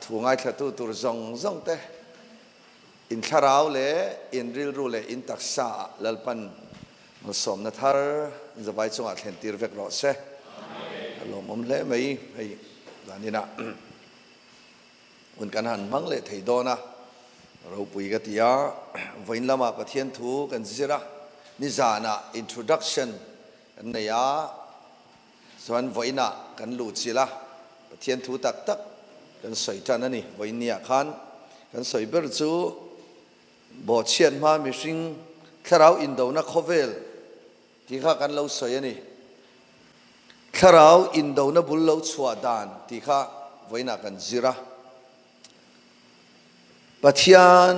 thu ngai thatu tur zong zong te in tharau le in ril ru le in taksa lalpan som na thar zabai chunga thlen tir vek ro se lo mom le mai hei danina un kan han mang le thei do na ro pui ga tia voin lama pathian thu kan zira ni zana introduction kan ne ya swan voina kan lu chila pathian thu tak tak kan soi tan ani voinia khan kan soi ber chu bo chian ma mi sing tharau in do na khovel ti kha kan lo soi ani tharau in do na bul lo chua dan ti kha voina kan zira pathian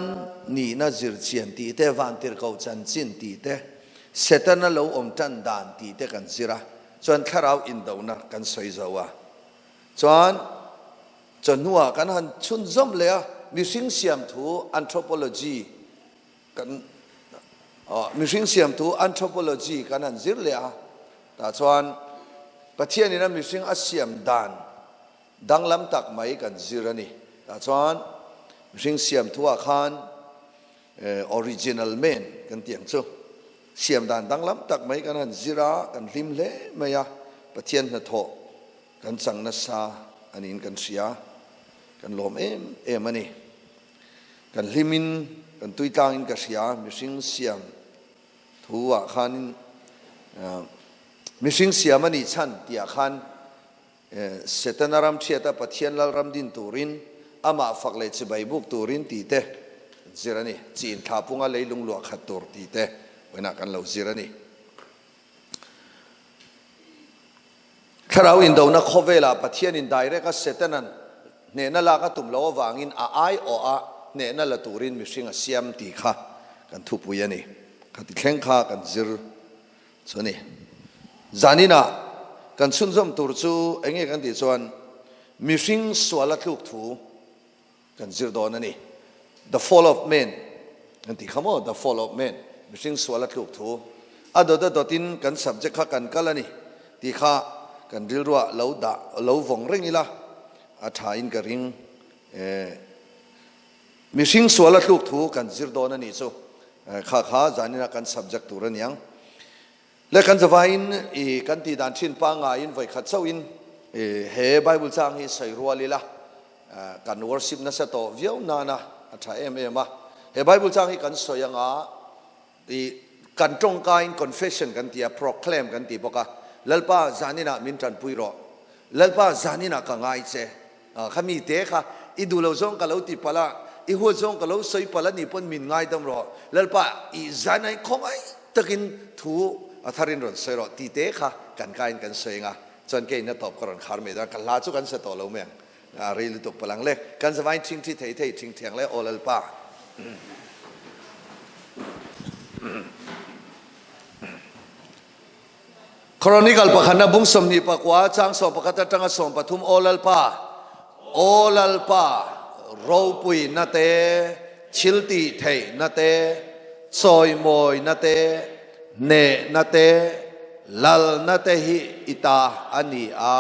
ni na zir chian ti te van tir ko chan chin ti te setana lo om tan dan ti te kan zira chuan tharau in do na kan soi zawa chuan nuwa kan han chun zom le mi sing siam thu anthropology kan mi sing siam thu anthropology kan han zir le ta chuan pathian ina mi sing asiam dan danglam tak mai kan zirani ta chuan mi sing siam thu a khan original man kan tiang chu siam dan danglam tak mai kan han zira kan lim le maya pathian na tho kan chang na sa anin kan sia kan lom em ani kan limin kan tuitang in ka sia mi sing siam thu a khan mi sing siam ani chan tia khan setanaram thiata pathian lal ram din turin ama fakle chibai buk turin ti te zirani chin thapunga leilung lo khat tur ti te wena kan lo zirani tharau in do na khovela pathian in direct a setanan ne na la ka tum lo wangin a ai o a ne na la turin mi sing a siam ti kha kan thu puyani khati thleng kha kan zir choni zanina kan sunzom tur chu enge kan ti chuan mi sing swala thuk thu kan zir don ani the fall of man kan ti khamo the fall of man mi sing swala thuk thu adoda dotin kan subject kha kan kalani ti kha kan rilwa lo da lo vong rengila a tha in ka ring mi sing swala thuk thu kan zir don ani chu kha zanina kan subject turan yang le kan zawain I kan ti dan thin pa nga in vai khat chau in he bible chang hi sai rualila kan worship na sa to viau na na atha em a he bible chang hi kan soyanga ti kan tong kain confession kan tia proclaim kan ti boka lalpa zanina min tan puiro lalpa zanina ka ngai che khami te kha idulo zong ka lo ti pala I hu zong ka lo soi pala ni pon min ngai dam ro lalpa I zanai khomai takin thu atharin ron sero ti te kha kan kain kan soinga chon ke na top karon khar me da kan la chu kan sa to lo meng ri lu tok palang le kan zawai thing thi thei thei thing thiang le olal pa chronicle pakhana bung somni pakwa chang so pakata tanga som pathum olal pa ro pui na te chilti thei na te soi moi na te ne na te lal na te hi ita ani a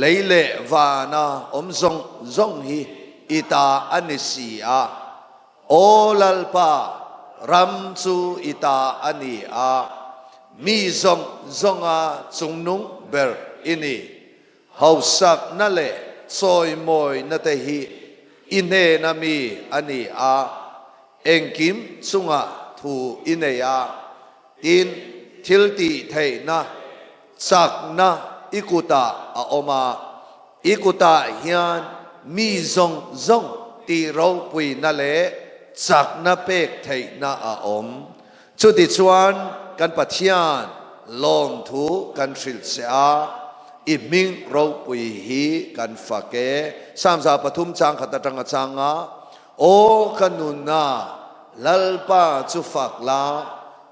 leile vana om zong hi ita ani si a olal pa ram chu ita ani a mi zong a chung nung ber ini hausak na le soi moi na te hi ine na mi ani a engkim chunga thu ine a in thilti thei na sak na ikuta a oma ikuta hian mi zong ti ro pui na le sak na pek thei na a om chu ti chuan kan pathian lom thu kan thril se a I ming ro pui hi kan fake samza pathum chang khata tanga changa o kanuna lalpa chu fakla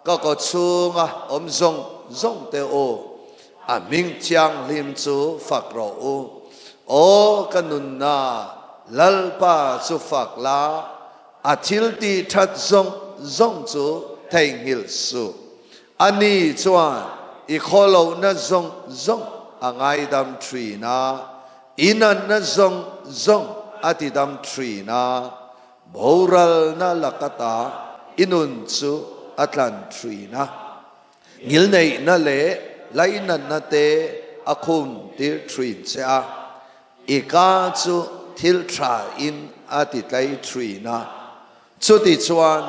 ka ko chunga om zong te o a ming chiang lim chu fak ro o kanuna lalpa chu fakla a thil ti that zong chu thei ngil su ani chuan I kholo na zong angai dam tree na inan na zong atidam trina boral na lakata inun chu atlan trina ngil nei na le lainan na te akhum tir trin se a ika chu thil tra in atitlai trina chuti chuan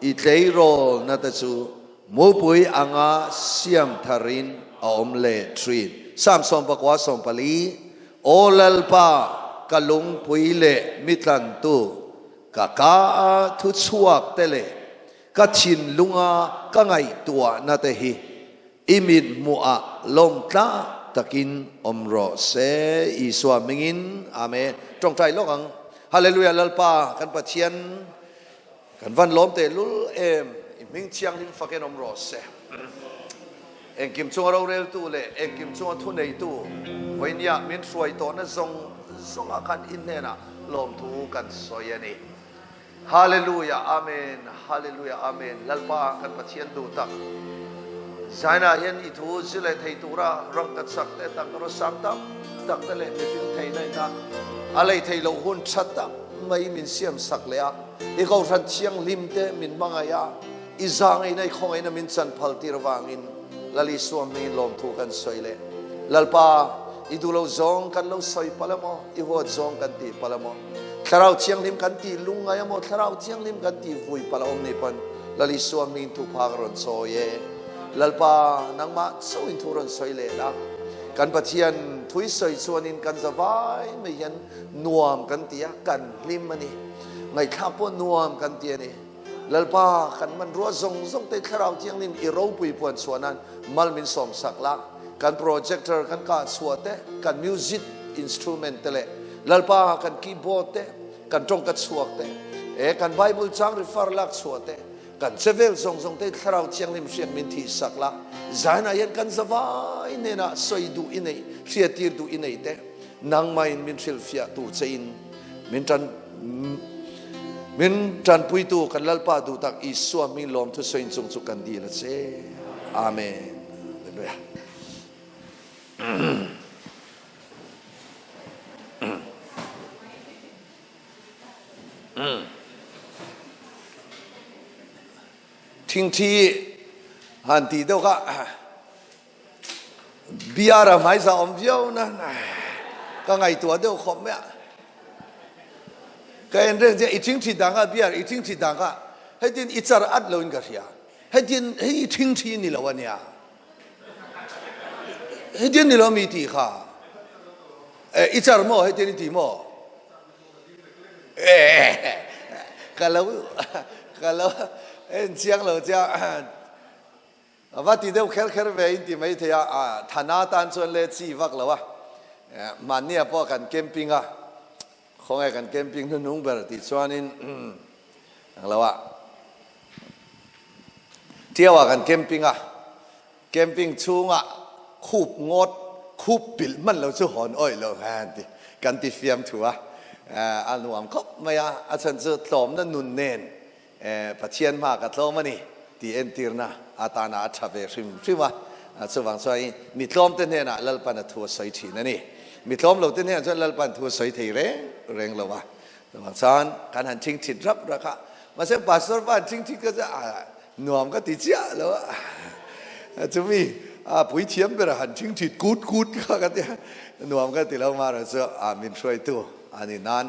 i tlei rol na ta chu mupui anga siam tharin aom le trin sam som pakwa som pali olal pa kalung pui le mitlan tu kaka thu chuak te le ka chin lunga ka ngai tua na te hi imit mua lom tla takin omro se iswa mingin amen trong trai lokang hallelujah lalpa kan pathian kan van lom te lul em ming chiang lim faken omro se eng kim chung ro rel tu le eng kim chung thu nei tu voinia min suai to na zong akan in ne na lom thu kan soyani hallelujah amen hallelujah amen lalpa kan pathian du tak zaina yen I thu zile thei tura rong kat sak te tak ro sam tam tak te le te fil thei nai na alai thei lo hun chat tak mai min siam sak le a I ko ran chiang lim te min mangaya I zang ai nai khong ai na min chan phal tir wangin lali suam mi lom thu kan soile lalpa I du lo zong kan lo soi palamo I ho zong kan ti palamo tharau chiang lim kan ti lungai mo tharau chiang lim kan ti vui palom ni pan lali suam mi tu phag ron soye lalpa nangma so in thuron soile la kan pathian thui soi chuanin kan zawai me hian nuam kan tia kan lim ani ngai khapo nuam kan tia ni lalpa kan man ro zong te tharau chiang lim I ro pui puan chuanan malmin som sakla kan projector kan ka chuate kan music instrument tele lalpa kan keyboard te kan tong ka chuak te kan bible chang refer lak chuate kan sevel zong te tharau chiang lim siak min thi sakla zana yan kan zawai ne na soi du inei sia tir du inei te nang main min thil fia tu chein min tran pui tu kan lalpa du tak I suam min lom thu soin chung chu kan di la che amenทิ้งที่หันตีเดียวก็เบียร์ไม่สอมเดียวนะก็ไงตัวเดียวขมเนี่ยก็เห็นเรื่องที่ทิ้งที่ดังก็เบียร์ทิ้งที่ดังก็ให้ดินอิจฉาอัดลงกันเสียให้ดินให้ทิ้งที่นี่ละวันเนี่ยให้ดินนี่เรามีตีค่ะอิจฉาโม่ให้ดินตีโม่ก็แล้วเชียงเราจะว่าที่เดียวแค่เวอินที่ไม่เทียฐานะตันส่วนเล็กสิวักแล้ววะมันเนี่ยพอกันแคมปิ้งคงไอ้กันแคมปิ้งนุ่งเบอร์ติดส่วนนี้แล้ววะเที่ยวกันแคมปิ้งชูงคูบงดคูบปิลมันเราจะหอนอ้อยเราแฮนดิกันติดเฟียมถัวอันนู้นก็ไม่อาจารย์จะตอมนั่นนุ่นเน้นปัจเจียนมากกับโลมันนี่ที่เอ็นตีร์นะอาตานาชาเวริมใช่ไหมสว่างสวยมีลมเต้นเนี่ยนะลัลปันทัวสวยทีนั่นนี่มีลมเราเต้นเนี่ยจนลัลปันทัวสวยทีเร่งเราวะสว่างสวยการหันชิงฉิดรับราคามาเส้นปัสสาวะชิงฉิดก็จะหน่วมก็ติดเชื้อแล้วจะมีปุ๋ยเทียมเป็นหันชิงฉิดกูดก็กันเนี่ยหน่วมก็ติดแล้วมาเราจะมินช่วยตัวอันนี้นั้น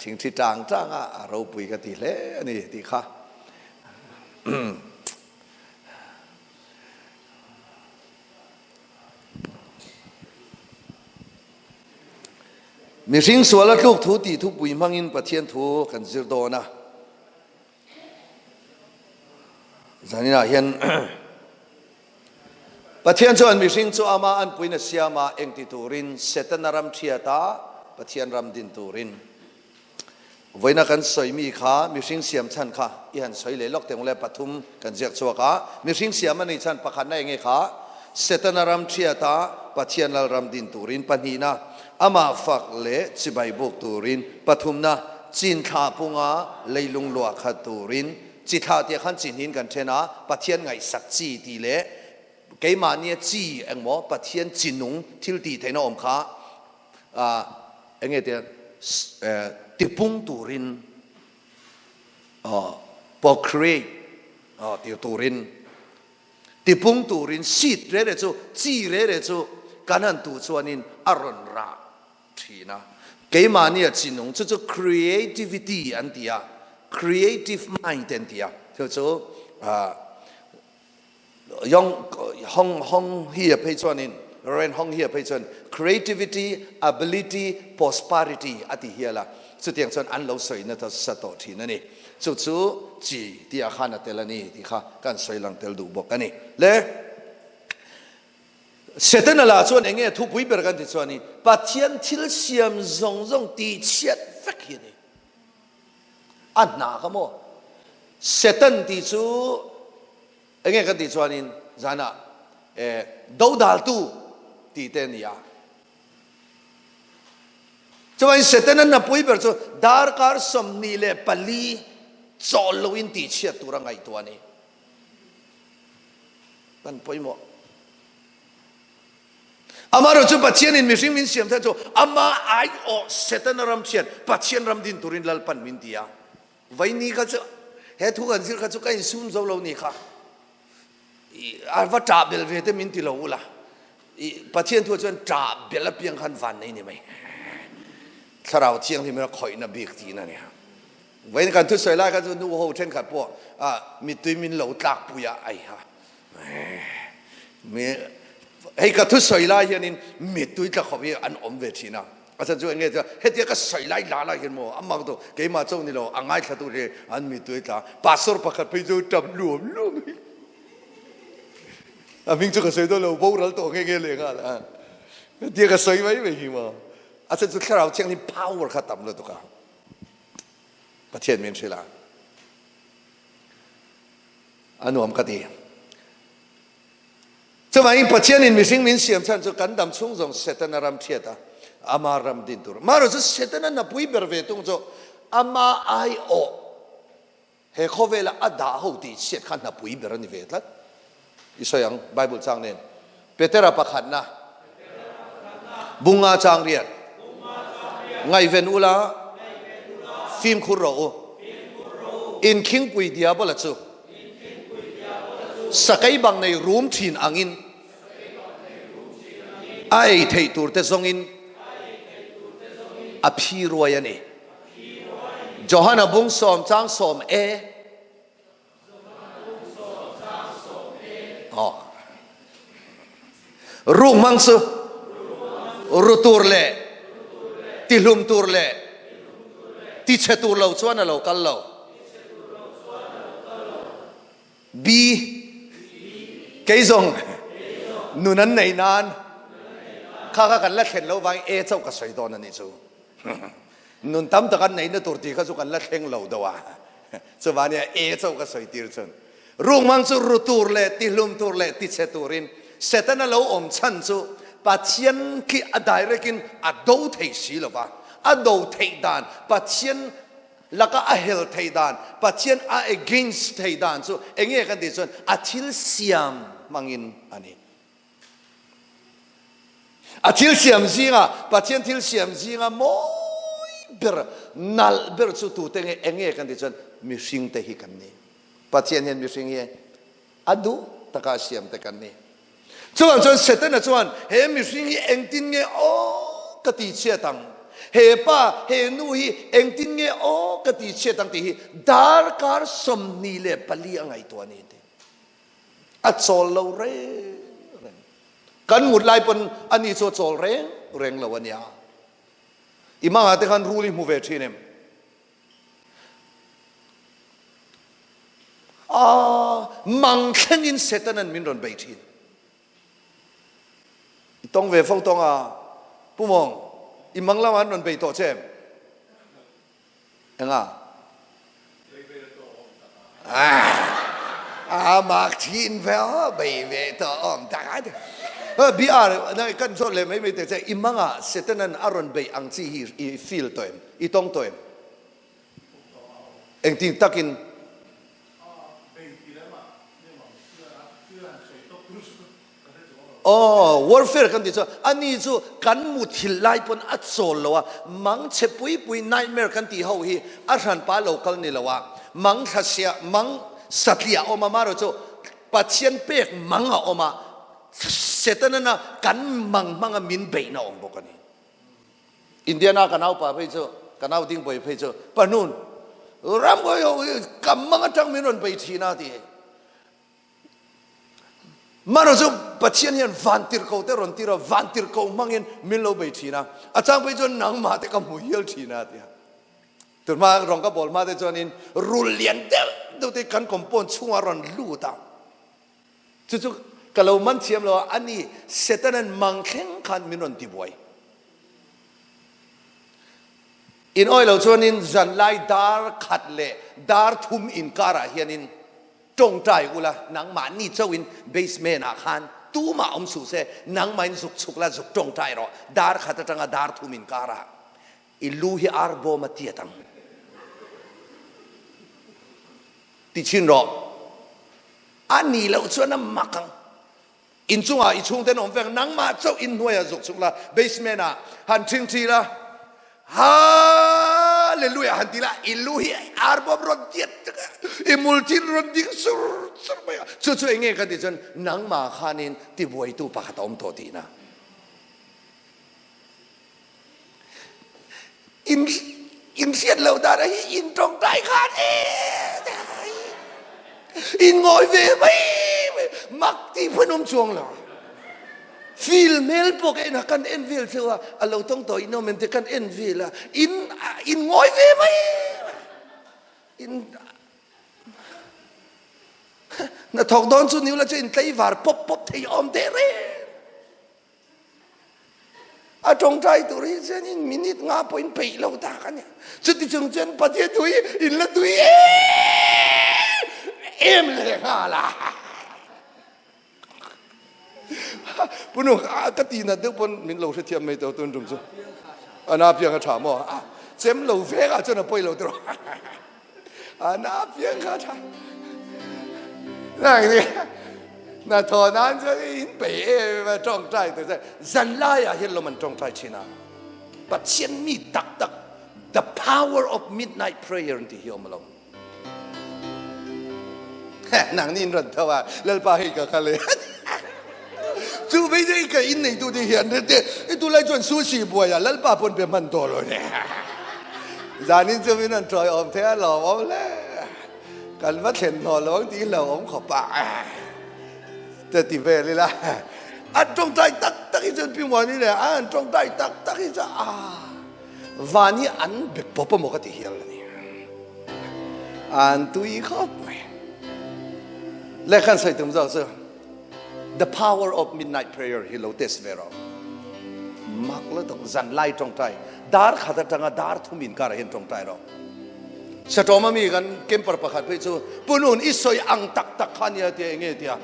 ชิงฉิดจางเราปุ๋ยก็ติดเลยนี่ติค่ะมีสิ่งส่วนละลูกทุติทุกปุยมังอินประเทศทุกันสิโดนะจานี่นะเห็นประเทศส่วนมีสิ่งส่วนอามาอันปุยนัสยามาเองติตูรินเซตนารำเชียตาประเทศรำดินตูรินวันนั้นกันสวยมีขามีสิ่งเสียมชันขาอีหันสวยเลยล็อกแต่งเลยปฐุมกันเจียกชัวขามีสิ่งเสียมันในชันประคันได้ไงขาเซตนารำเชียตาประเทศรำดินตูรินปนีนะอามาฝักเละจิบใบบุกตูรินปฐุมนะจีนขาปุงาเลยลุงหลวงขัดตูรินจิตหาเดียขันจีนหินกันเทนะประเทศไงสักจีดีเละเกี่ยมาเนี่ยจีเองหมอประเทศจีนนุงทิลตีเทนะอมขาเองเดีย tipung turin po create tiêu turin tipung turin seed re chu chi re chu kanan tu chuanin aron ra thina keimani a chinung chu creativity an tia creative mind an tia chu yong hong here pe chuanin ren hong here pe chuan creativity ability prosperity ati hiala chu tiang chuan an lo soi na ta sa to thina ni chu chi tia khana telani ti kha kan soi lang tel du bok ani le setan la chuan enge thu pui ber kan ti chuani pathian thil siam zong ti chiat vek hi ni an na ka mo setan ti chu enge kan ti chuanin zana do dal tu ti ten ya chuan setan na pui ber chu dar kar som ni le pali chol in ti chiat turang ai tuani kan poimo amaro chu pathian in mishing min siam tha chu ama ai o setan ram chiat pathian ram din turin lal pan min dia vaini ka chu he thu kan zir ka chu kai sum zo lo ni kha arwa ta bel ve te min ti lo la pathian thu chuan ta bel piang khan van nei ni mai tharau chiang thi me khoi na bik ti na ni vậy kan thu soi la ka chu nu ho then khat po mi tui min lo tlak puya ai ha me hei ka thu soi la hianin mi tui tla khobi an om ve thina asa chu nge cha hetia ka soi lai la hin mo amang to ke ma chau ni lo angai thatu re an mi tui tla pasor pakhat pe chu tam luom aming chu ka soi do lo bo ral to nge le nga la hetia ka soi mai ve hi mo asa chu kharau chang ni power kha tam lo to ka pathian min sila anu am kati chumai pathian in mishing min siam chan chu kan dam chung jong setan ram thiata ama ram din tur maro chu setan na pui ber ve tung chu ama ai o he khovela ada ho ti set khan na pui ber ni ve tlat isoyang bible chang nen petera pakhat na bunga chang riat ngai ven ula phim khu ro in king pui dia bola chu sakai bang nei room thin angin ai thei tur te zongin a phi roya ni johana bung som chang som ru mang su rutur le tilum tur le ti chetur lo chuan lo kal lo bi keizong nunan nei nan kha kan la khen lo wang chau ka soi don ani chu nun tam ta kan nei na tur ti kha chu kan la thleng lo dawa chu wania chau ka soi tir chun rung mang chu rutur le ti hlum tur le ti cheturin setana lo om chan chu pathian ki a directin a do thei si lo wa a do thei dan pathian laka a hel thei dan pathian a against thei dan so enge kan ti chon a thil siam mangin ani a thil siam zinga pathian thil siam zinga moi ber nal ber chu tu te enge kan ti chon mi sing te hi kan ni pathian hen mi sing ye adu taka siam te kan ni chuan setan a chuan he mi sing hi engtin nge o ka ti che tang he pa he nu hi engtin nge o ka ti che tang ti hi dar kar som ni le pali angai to ni te a chol lo re kan mut lai pon ani cho chol reng lo ania ima te kan ruli mu ve thinem mang khen in setan an min ron bei thin tong ve phong tong pumong imang lawan non bei to chem enga mak thin vel bei ve to om ta biar na kan so le mai te che imanga setanan aron bei ang chi hi I feel toem I tong toem eng ting takin oh warfare kan ti chu ani chu kan mu thil lai pon a chol lo wa mang che pui pui nightmare kan ti ho hi a ran pa local ni lo wa mang thasia mang satlia oma maro chu pathian pek manga oma setana na kan mang min be na om bokani indiana kanau pa pe chu kanau ding boi pe chu panun ram go yo kam mang atang min on pe thina ti maro chu pathian hian vantir ko te ron tira vantir ko mangin min lo be thina achang pe chu nang ma te kam hu hial thina ti tur ma rong ka bol ma te chonin rul lian te do te kan kompon chunga ron lu ta chu kalau man thiam lo ani setanan mangkheng khan min ron ti boy in oil chonin zan lai dar khat le dar thum in kara hianin tong tai ula nang ma ni chawin basement a khan tu ma om su se nang main zuk chuk la zuk tong tai ro dar khat tanga dar thum in kara ilu hi arbo matiatang ti chin ro ani lo chuan makang in chunga I chung ten om veng nang ma chaw in hnuai zuk chuk la basement a han thing thi la hallelujah hantila iluhi arbob rodjet imultin roding sur maya chu enge ka ti chen nang ma khanin ti boi tu pa khatom to ti na in siat lo da hi in trong tai khan in ngồi về mấy mặc ti phunom chuang lo feel mel po cái na kan envil sewa alo tong to ino mente kan envil in ngồi về mấy in na thok don chu niu la chu in tlai var pop thei om te re a trong trai tu ri chen in minute nga point pe lo ta kan ya chu ti chung chen pa tie tui in la tui em le nga la puno ka ti na de pon min lo se thiam mai to tun rum chu ana piang ka tha mo chem lo ve ka chu na poi lo tro ana piang ka tha này na thọ nan cho in pe mà trong trai từ dân lai à hiện lo mình trong trai china but chen mi tak the power of midnight prayer in the hiom long nàng nhìn rồi thôi à lên ba hi cả khale chú bây giờ cái in này tôi đi hiện thế tôi lại chuẩn sushi boy à lên ba pon be man to rồi nè giờ nên cho mình ăn trời ôm thế là ôm lên cần bắt hiện họ lối tí là ôm khổ bạ thế thì về đi là ăn trong tay tắc cái chân pin mồi này ăn trong tay tắc cái chân và như ăn bị bóp một cái thì hiểu là nè ăn tuy khóc lại khăn say tụm giờ the power of midnight prayer hi lo tes vero mak lo tong zan lai trong tay dar khata tanga dar thumin kar hen trong tay ro satoma mi gan kemper pakhat pe chu punun isoi ang tak khania te nge tia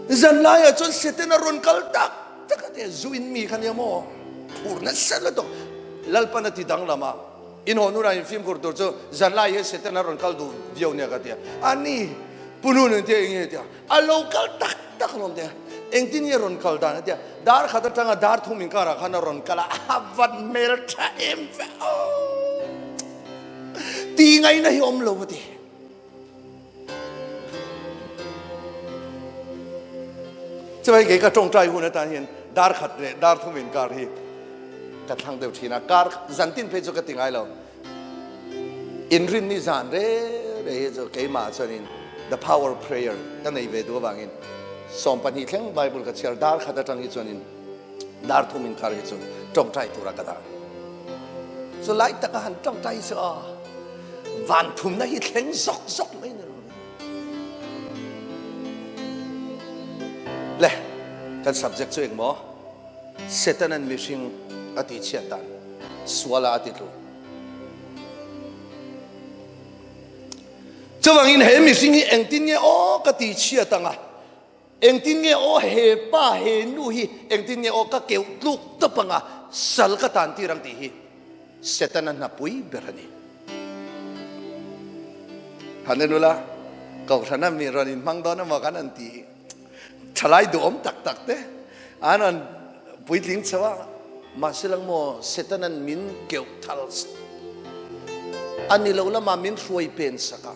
zan lai a chon seten a ron kal tak te zuin mi khania mo purna sala to lalpana ti dang lama in honura in film kur chu zan lai he seten a ron kal du viau ne ka tia ani punun te nge tia a local tak lom te engtin ye ron kal dan tia dar khata tanga dar thumin kara khana ron kala avan mel tha em ti ngay na hi om lo ti chai ke ka tong trai hu na ta hian dar khat re dar thumin kar hi ka thang deu thina kar zantin pe chu ka tingai lo in rin ni zan re zo ke ma chanin the power of prayer ta nei ve do wangin som pan hi thleng bible ka char dar khata tang hi chonin dar thumin kar hi chu tong trai tu ra ka da so lai ta ka han tong trai so van thum na hi thleng zok mai na le kan subject chu eng mo satan and missing ati chiatan swala ati lu chawangin he missing hi engtin nge o ka ti chiatanga engtin nge o he pa he nu hi engtin nge o ka keu tluk tapanga sal ka tan ti rang ti hi satan na pui berani hanenula kau sana mi ronin mang dona mo kan anti Chalai do tak te. Anan puiting chawa masilang mo setanan min keu thals. Anilaw la mamin suay pen saka.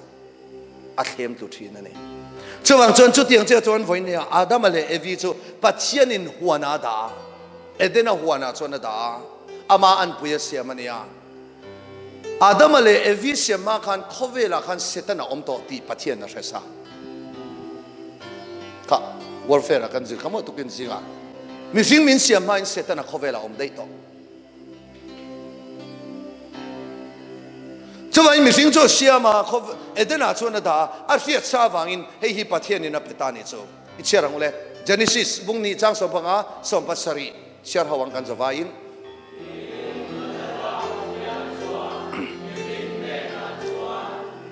Athem tu thina ne. Chuwang chon chu tiang che chon voi ne Adam ale evi chu pathianin huana da. Edena huana chon da. Ama an puya siamania. Adam ale evi siama khan khovela khan setana omto ti pathian na resa. Ka warfare kan zil kamo tukin singa. Mising min siama in setana khovela om dei to. Chuwang mising chu siama khov edena chon da a riat sa wangin hei hi pathianin a petani chu. Icherang le Genesis bungni chang so panga sompasari siar hawang kan zawain.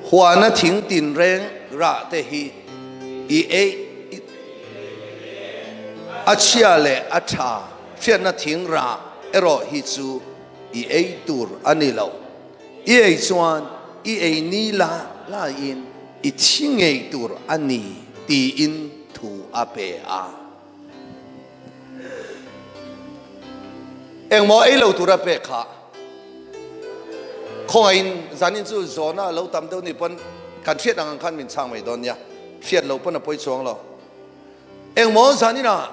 Huana ting tin reng ra te hi I e achia le acha fian na ting ra ero hi chu I e tur anilo I e chuan I e ni la in I thing e tur ani ti in thu ape a eng mo e lo tur ape kha Coin Zanin zu zona low tam do nipon can fit ang kan min chang mai don ya fiat lo pon a poi chong lo eng mo zanina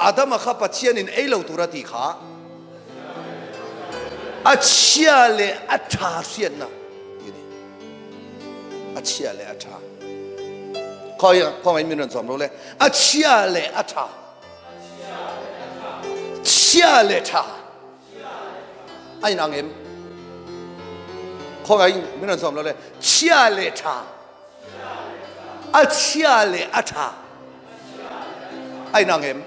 Adam a kha pathian in e lo turati kha achia le atha fiat na achia le atha coin min som lo le achia le atha chia le tha ai nang em Kong ay minan som lo le chia le tha a chia le atha ai nang em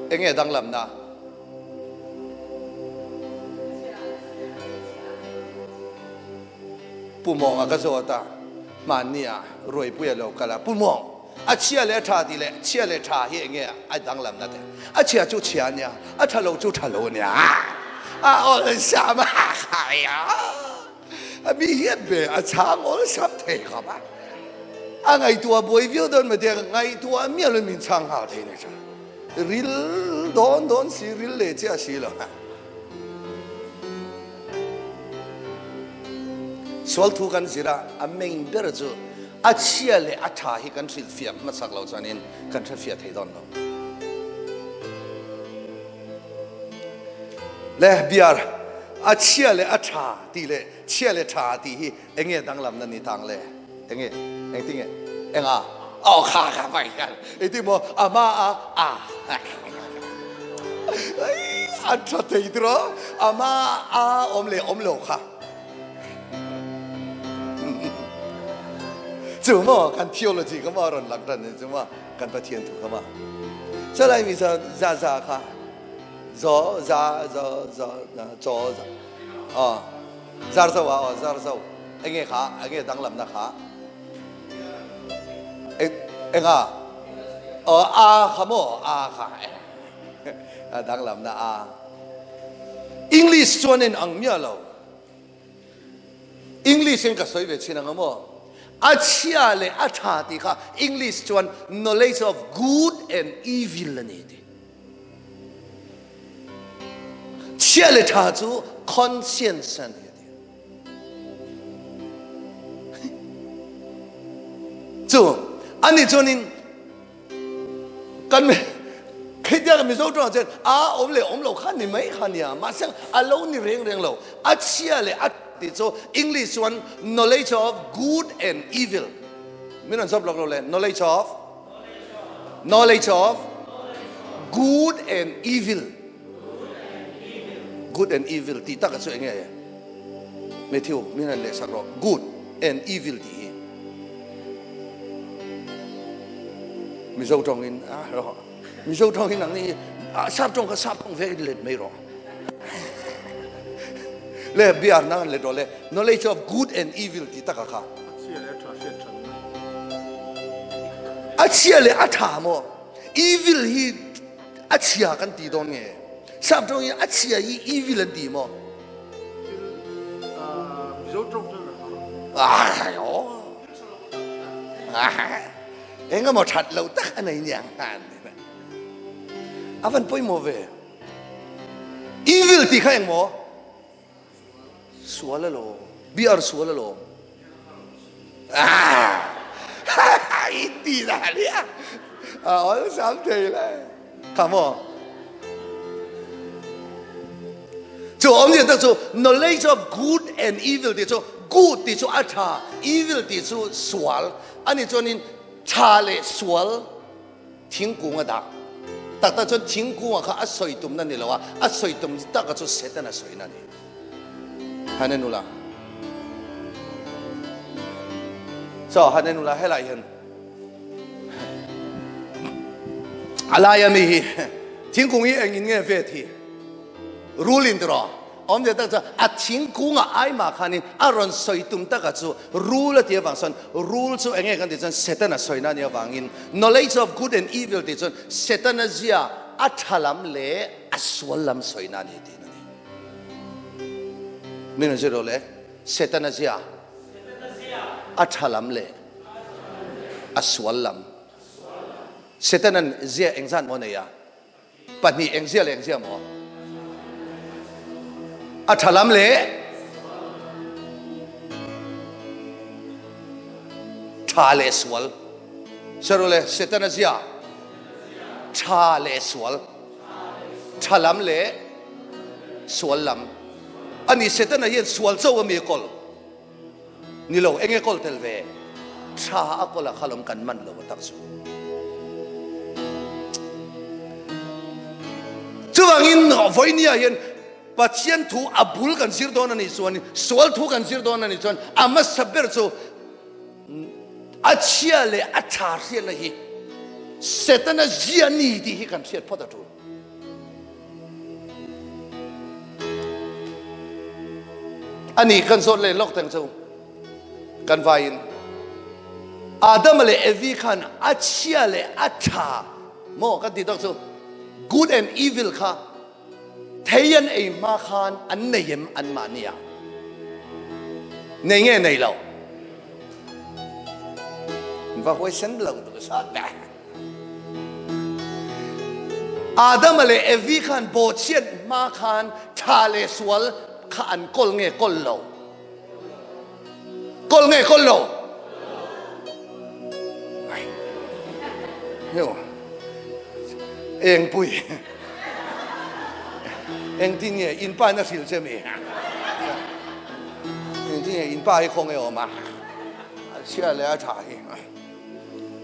enge dang lam na pumong aga zota mania roi puya lo kala pumong a chia le tha di le chia le tha hi enge ai dang lam na te a chia chu chia nya a tha lo chu tha lo nya a o sa ma ha ya Abi hiat be a chang ol sap thei kha ba a ngai tua boi view don ma de ngai tua mi lo min chang ha thei ne cha ril don si ril le cha si lo sol thu kan zira a main ber chu a chia le a tha hi kan thil fiam ma sak lo chanin kan tha fiat thei don lo le biar a chia le a tha ti le chia le tha ti hi enge dang lam na ni tang le enge eng ting eng a o kha bai kan e ti mo ama a ai a tha te dro ama a om lo kha zu mo kan theology ka ma ron lak dan zu ma kan pathian thu ka ma sa lai mi sa za kha zo za zar zo enge kha enge dang lam na kha enga a khamo a kha dang lam na a English chuanin ang mia lo English eng ka soi ve chin ang mo a chia le a tha ti kha English chuan knowledge of good and evil ani ti chia le tha chu conscience ani chu ani chuanin kan me khi dia mi zo tro chen a om lo khan ni mai khan ya ma sang a lo ni reng lo a chia le a ti so English one knowledge of good and evil minan sob lo le knowledge of good and evil good and evil ti ta ka so enge Matthew minan le sakro good and evil ti mi zo trong in ro mi zo trong in nang ni sap trong ka sap pang ve let mai ro le biar nang le do le knowledge of good and evil ti ta ka kha a chia le a tha mo evil hi a chia kan ti don nge sap trong in a chia hi evil an ti mo mi zo trong yo enga mo that lo tak anai nyang han avan poi mo ve evil ti kha eng mo suala lo biar suala lo iti na dia all something la come on so om je ta so knowledge of good and evil ti so good ti so atha evil ti so sual ani chonin tha le sual thingkung ada tak ta chon thingkung kha asoi tum na ni lawa asoi tum ta ka so setan asoi na ni hanenula so hanenula helai hen alaya mi hi thingkung hi engin nge ve thi rulin dro om je ta a thingkung a ai ma khanin aron soi tum ta ka chu rule ti wang son rule chu enge kan ti chon setan asoi na ni wangin knowledge of good and evil ti chon setan azia athalam le aswalam soi na ni ti Mina zero le setan azia athalam le aswalam setanan zia engzan mo ne ya pani engzia le engzia mo athalam le thale swal zero le setan azia thale swal thalam le swalam ani setan ayen swal zo mi kol ni lo enge kol telve tha akola khalom kan man lo tak su chuwangin voinia yen pathian thu abul kan sir don ani suan swal thu kan sir don ani chuan ama saber chu achia le atha sia la hi setan azia ni di hi kan siat phota tu ani kan so le lok tang chu kan vain adam le evi khan achia le atha mo kan ti dok chu good and evil kha thayan ei ma khan an neyem an mania nei nge nei lo va hoi sen lo do sa ba adam le evi khan bo chiat ma khan tha le swal kha an kol nge kol lo kol nge kol lo ai yo eng pui eng tin ye in pa na sil che me eng tin ye in pa ai khong e o ma sia le a tha hi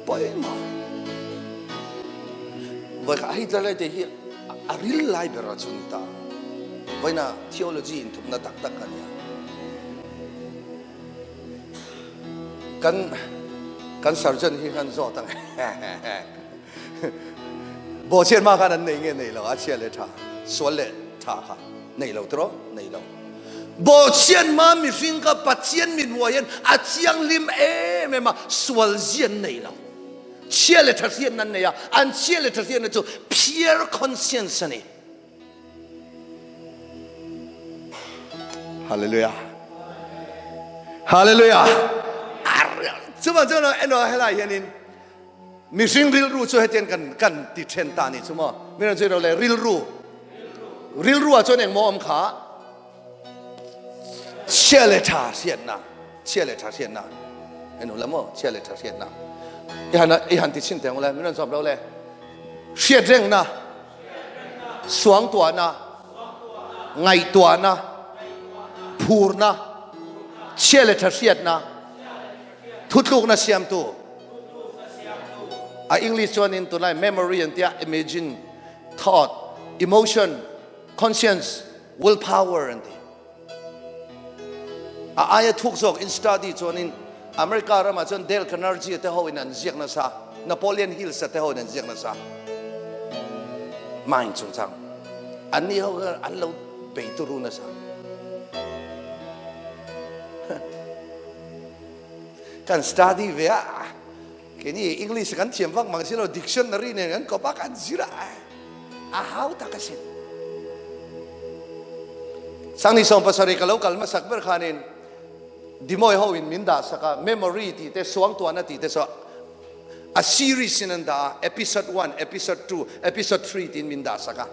poi ma voi ai da le de hi a real life ra chunta voi na theology in thum na tak tak kan ya kan surgeon hi kan zo tang bo chen ma kan nei nge nei lo a chia le tha so le tha kha nei lo tro nei lo bo chen ma mi fin ka patien min wo yen a chiang lim e me ma swal zian nei lo chia le tha zian nan ne ya an chia le tha zian ne chu pure conscience ni hallelujah hallelujah chuma chuna eno hela yanin missing real ru cho heten kan ti then ta ni chuma mena chero le real ru a chon eng mo am kha chele tha sian na eno la mo chele tha sian na i han ti chin teng le mena chop lo le siat reng na suang tua na ngai tua na phur na chele tha siat na thutluk na siam tu a English one in tonight memory and their imagine thought emotion conscience willpower and a aya thuk zok in study chon in America rama chon Dale Carnegie te ho in an ziak na sa Napoleon Hill sa te ho in an ziak na sa mind chung chang an ni ho an lo be tu ru na sa kan study ve kini English kan thiam vak mang silo dictionary ne kan ko pa kan zira a how ta ka sin sangni som pasari ka local ma sakber khanin dimoy ho in minda saka memory ti te suang tu na ti te so a series in da episode 1 episode 2 episode 3 tin min da saka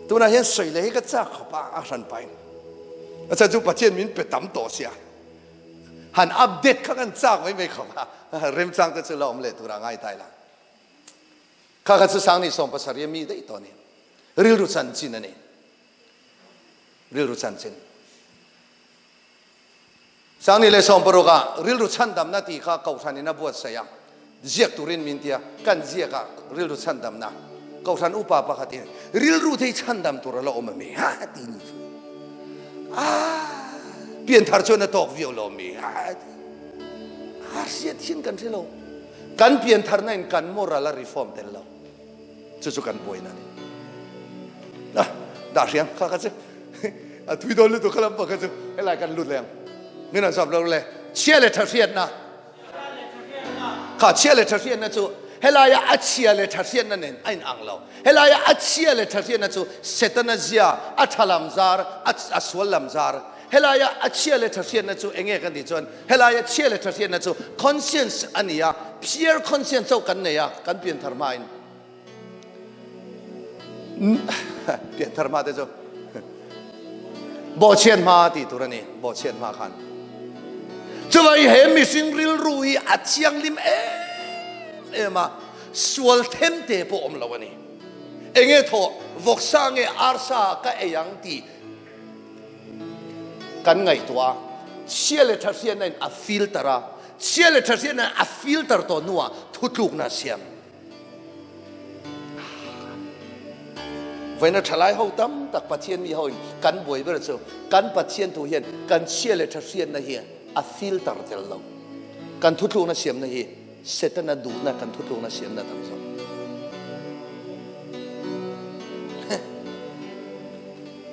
tu na hian soi le ka cha khopa a ran pai acha chu pathian min pe tam to sia han update kha kan cha mai mai khopa rem chang ta chu lom le tu ra ngai tai la kha chu sang ni som pasar mi dei to ni ril ru chan chin ani ril ru chan chin sang ni le som paruka ril ru chan dam na ti kha kau than ina buat saya ziak turin min tia kan ziaka ril ru chan dam na kau than upa pa khati ril ru thei chan dam tur lo om me ha ti ni pian thar chona tok vio lo mi ha sia thin kan thelo kan pian thar nain kan moral reform tel lo chu kan boi na ni da riang kha ka chu a thui do lu tu khalam pa ka chu elai kan lut leng min an sab lo le chia le thar siat na kha chia le thar siat na chu helaya a chia le thar siat na nen ain ang lo helaya a chia le thar siat na chu setana zia a thalam zar a swalam zar helaya a chia le thar siat na chu enge kan di chon helaya chia le thar siat na chu conscience ania pure conscience so kan ne ya kan pian thar main pian thar ma de chu bo chen ma ti turani bo chen ma khan chu vai he mi sing ril rui a chiang lim ema sual them te po om lawani enge tho vok sang e arsa ka eyang ti kan ngai tua siale thar sian nen a filtera siale thar sian a filter to nuwa thutluk na siam vậy nó trả lại hậu tâm đặc pathian mi hậu cắn bồi bây giờ cắn pathian tu hiền cắn chia lệ thật hiền này hiền a filter tel lâu cắn thút luôn nó xiêm này hiền sẽ tên là đủ na cắn thút luôn nó xiêm là tầm sao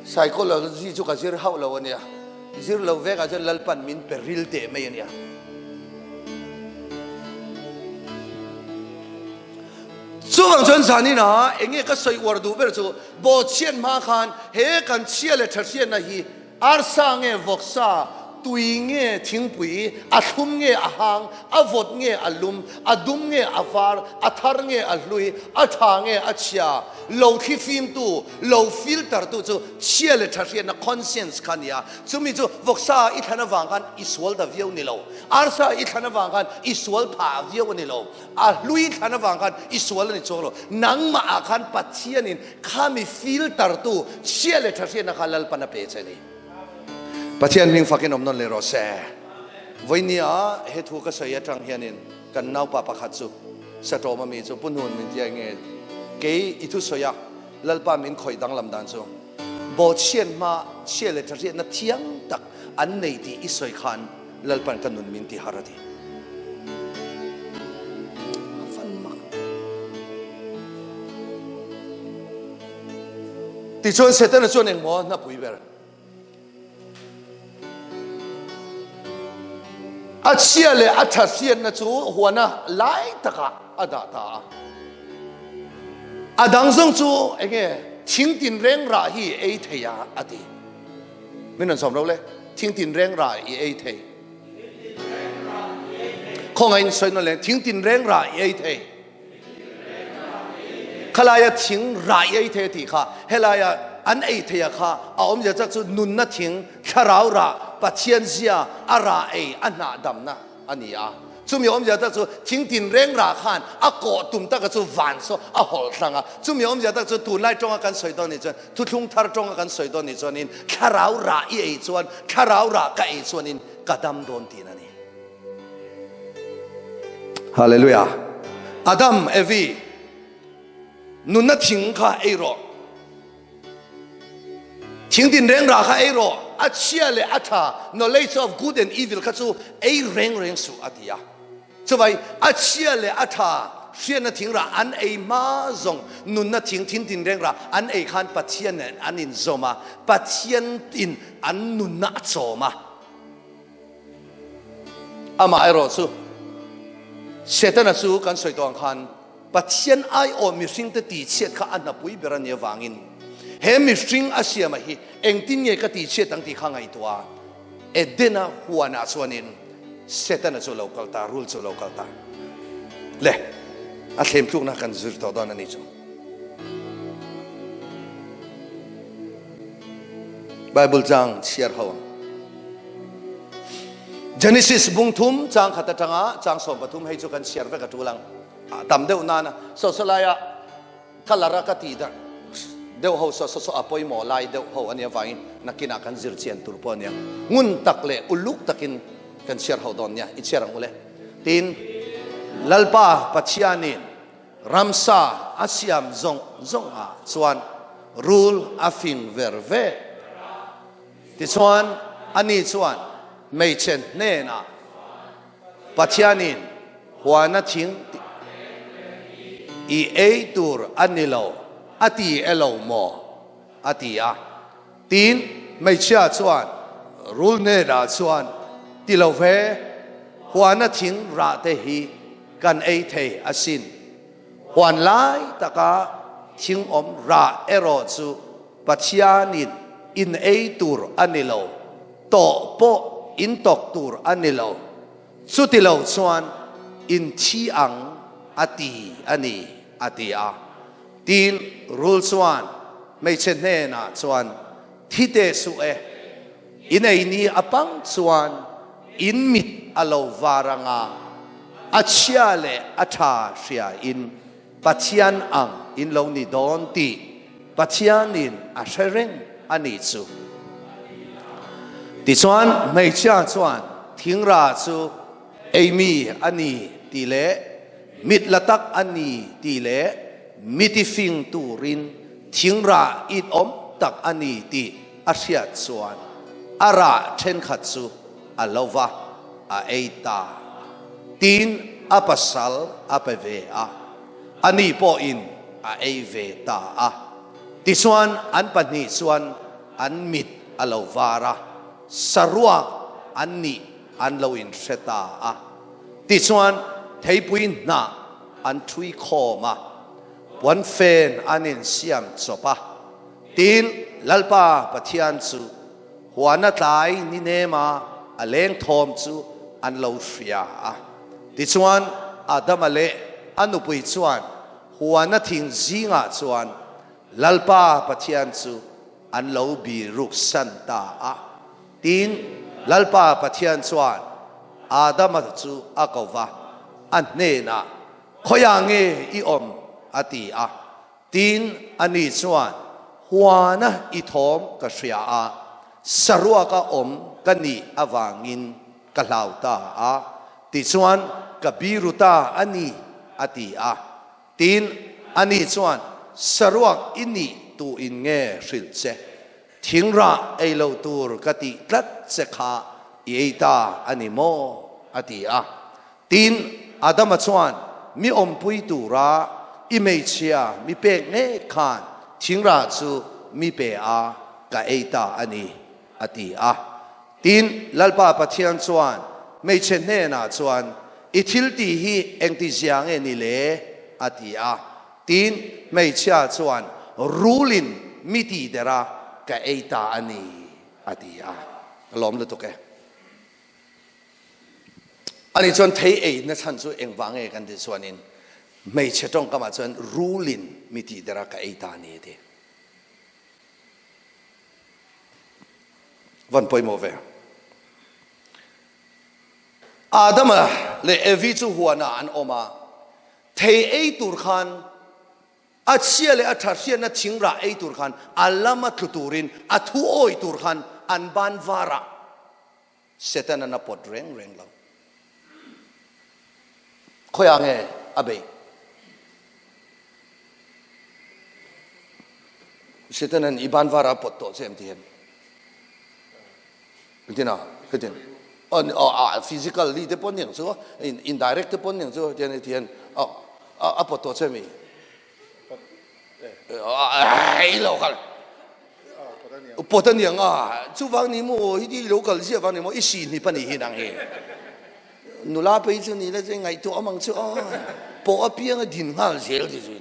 sai cô là gì chú cả zir hậu lâu nè zir lâu về cả cho lalpan min peril te mấy nè chú vàng chân sản đi na, anh ấy cái sợi word đủ bây giờ bộ chiên ma khan, hệ căn chia lệ thật chiên này hi, arsa nghe vok sa, tùy nghe tiếng bùi, thum nghe hang, vot nghe lum, dum nghe var, thar nghe lui, tha nghe chia, lâu thi phim tu, lâu filter tu chú chia lệ thật chiên na conscience khan ya, chú mi chú vok sa ít hana vàng khan iswal da view ni lâu, arsa ít hana vàng khan iswal pa view ni lâu, lui ít hana vàng khan iswal ni cholo, nang ma khan pathian in kami filter tu chia lệ thật chiên na khalal pana pe chani. Pathian ming fakin omnon le rose voi nia he thu ka saya tang hianin kan nau pa pakhat chu satoma mi chu punun min tia nge ke ithu soya lalpa min khoi dang lam dan chu bo chen ma che le thari na thiang tak an nei ti isoi khan lalpan kan nun min ti harati fan ma ti chon setan chon eng mo na pui ber a chia le a thar sian na chu huana lai taka ada ta adang zong chu enge thing tin reng ra hi ei theya ati min an som lo le thing tin reng ra i ei the khong ai soi no le thing tin reng ra i ei the khalaya thing ra i ei the ti kha helaya an ei theya kha aom ja chak chu nun na thing tharau ra pathian zia ara ei ana damna ania chumi om ja ta chu thing tin reng ra khan a ko tum ta ka chu van so a hol thanga chumi om ja ta chu tu lai tonga kan soi don ni chon thu thung thar tonga kan soi don ni chonin tharau ra i ei chuan tharau ra ka ei chuanin kadam don tin ani hallelujah adam evi nun na thing kha ei ro thing tin reng ra kha ei ro a chia le atha knowledge of good and evil ka chu ei reng su atia chu vai a chia le atha xian na thing ra an ei ma zong nun na thing tin reng ra an ei khan pathian an in zoma pathian in an nun na choma ama ai ro chu setan su kan soi tong khan pathian ai o mi sing te ti chet kha an na pui beran ye wangin he mi string asia ma hi engtin nge ka ti che tang ti khangai tua edena huana chuanin setan chu local ta rule chu local ta le a thlem tluk na kan zur to don ani chu Bible chang share haw Genesis bung thum chang khata tanga chang som pathum hei chu kan share ve ka tulang tam deuh na na so salaya kalara ka ti da deuh ho so apoi mo lai deuh ho ania vain nakina kan zir chen tur po nia ngun tak le uluk takin kan share haw don nia i share ang ule tin lalpa pachianin ramsa asiam zong a chuan rule afing verve ti chuan ani chuan mei chen ne na pachianin huana thing i ei tur anilo ati elo mo ati a tin mei chia chuan rule ne da chuan ti lo ve huana thing ra te hi kan ei the asin huan lai taka thing om ra ero chu pachianin in ei tur anilo to po in tok tur anilo sutilo chuan in chi ang ati ani ati a tin rule chuan mei chen ne na chuan thite su e in ei ni apang chuan in mit alo varanga achia le atha ria in pachian ang in lo ni don ti pachianin a shereng ani chu ti chuan mei cha chuan thingra chu eimi ani ti le mit latak ani ti le miti fing turin thingra it om tak ani ti asia chuan ara then khat chu alova a eita tin apasal apeve a ani po in a eve ta a ti chuan an pani chuan an mit alovara sarua anni an lo in seta a ti chuan theipuin na an thui khoma wan fen anin siam chopa tin lalpa pathian chu huana tlai ni nema aleng thom chu an lo hria a ti chuan adam ale anupui chuan huana thing zinga chuan lalpa pathian chu an lo bi ruk santa a tin lalpa pathian chuan adam chu akova an ne na khoyange i om ati a tin ani chuan huana i thom ka hria a sarua ka om kani awangin ka hlauta a ti chuan kabiruta ani ati a tin ani chuan saruak ini tu in nge hril che thingra eilo tur kati tlat che kha eita ani mo ati a tin adama chuan mi om pui tura i mei chia mi pe nge khan thingra chu mi pe a ka eita ani ati a tin lalpa pathian chuan mei chen ne na chuan i thil ti hi engti ziang e ni le ati a tin mei chia chuan rulin mi ti dera ka eita ani ati a lom le to ke ani chuan thei e na chan chu engwang e kan ti chuanin mei che tong kama chuan rulin mi ti dera ka eita ni de van poi mo ve Adama le evi chu huana an oma thei ei tur khan achia le atharsia na thingra ei tur khan alama thuturin athu oi tur khan an ban vara setan na pot reng lo khoyange abe setan an iban vara pot to sem tien Betina, ketin. Physical li te pon yang so, indirect te pon yang so, tian. Apa to semi? Local. Potan yang chu wang ni mo hidi local sia wang ni mo isi ni pani hinang he. Nula pe chu ni le ngai to amang chu po apiang din hal sel ti chu.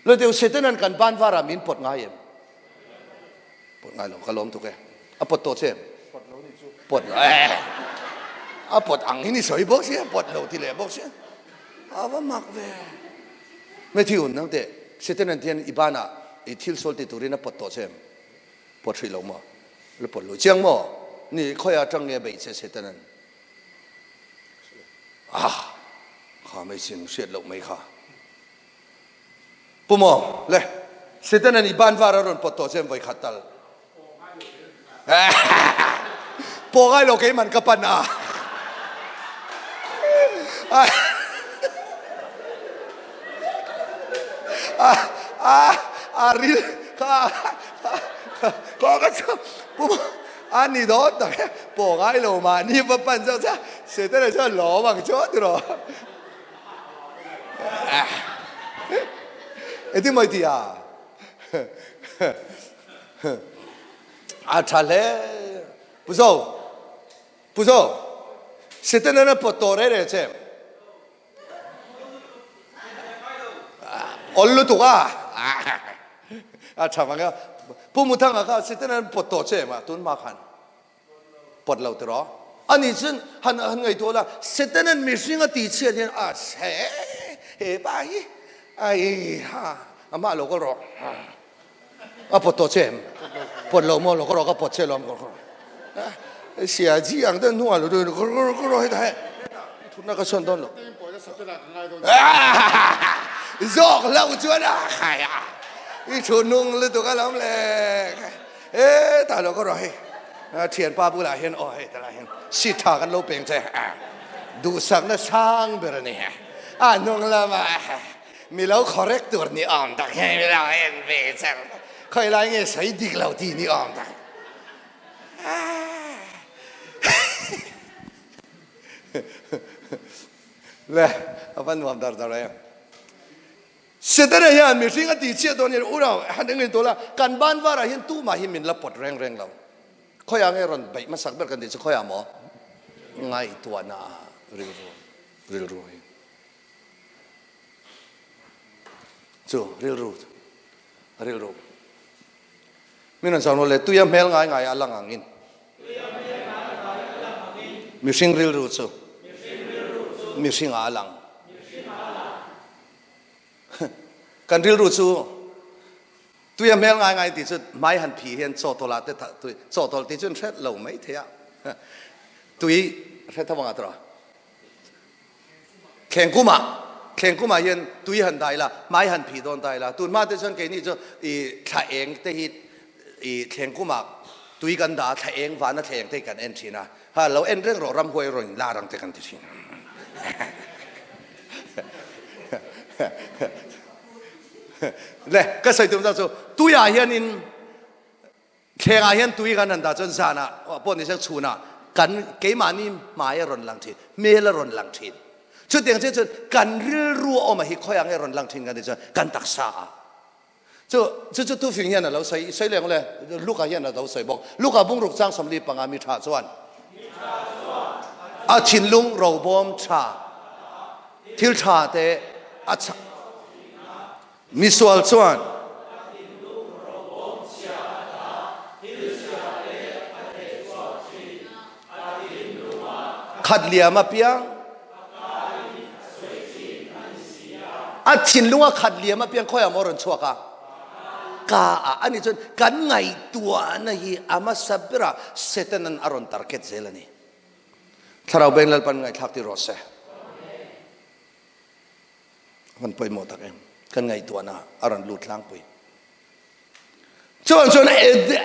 Lo te setenan kan ban vara min pot ngai em. Pot ngai lo kalom tu ke. Apot to sem. Pot pot ang ini soi bok sia pot lo ti le bok sia awa makve Matthew nang te setanan tian ibana itil solti turina potto chem potri lo mo le pot lo chiang mo ni khoya tang nge bei che setanan kha mai sin siat lo mai kha pumo le setanan iban vara ron potto chem voi khatal po gai lo ke man kapan Aril có cái anh đi đó tại bỏ cái lỗ mà đi vào bàn sao sao sẽ tới là sao lỗ bằng chốt rồi ấy thì mới thì chả lẽ bù dâu sẽ tới là bỏ tổ đấy chứ 얼른 도가 참아가 부모탕 아까 세때는 pot도체 막 돈막한 potlau 들어 아니 한 가지 돌아 세때는 미싱가 뒤치에 해바이 아이하 아마 로고로 pot도체 potlau 뭐 로고로가 pot체로 뭐 시아지 양된 누아로 그거 해다 돈나가 선돈로 giọt lâu chưa đã khai ít chỗ nung lên tụi cái lắm lệ ta đâu có rồi thiền ba bữa lại hiền ta lại hiền xịt thà cái lô bèn thế đủ sáng nó sang bữa này nung là mà mi lâu correct tuổi ni ông ta mi lâu hiền về chẳng khai lại nghe say đi lâu đi ni ông ta lệ văn hoàn dar dar đấy Setelah yang mesti ingat dicie tu ni orang hendak itu lah kan ban vara yang tu mah yang min lapot reng lau. Kau yang eron baik masak berkan dicie kau yang mau ngai tuan real ru. So real ru. Minan sang noleh tu yang mel ngai alang angin. Mesti real ru so. Mesti alang. Kan real root su, tu yang mel ngai ti chu mai han phi hian chaw tola te tu chaw tol ti chun thret lo mai thea tui thret thawang atra khengkuma hian tui han dai la mai han phi don dai la tu ma te chun ke ni chu I tha eng te hi I khengkuma tui kan da tha eng wa na theng te kan en thina ha lo en reng ro ram hoi ro la rang te kan ti thin Leh, kasih tu macam tu. Tu ya hian in, kaya hian tu ikan anda jon sana, apa ni saya cuna, kan kemani maya ron lang tin, mela ron lang tin. Cud yang saya cud kan real ruo omah hik koyang ron lang tin kan dia kan taksa. Cud tu fingyan lah, saya liang leh, luka hian lah, saya bok, luka bung ruk jang samli pangami cha cuan. Chin lung robom cha, til cha te, cha. Misual cuan, khadlia mapiang, chin lunga khadlia mapiang kau yang orang cua ka, ani cun kan ngai tua nahi ama sabira setanan aron target zelani, tharau bengal pan ngai thakti rose, man poi motak em. Kan ngai tuana aran lut lang pui chuan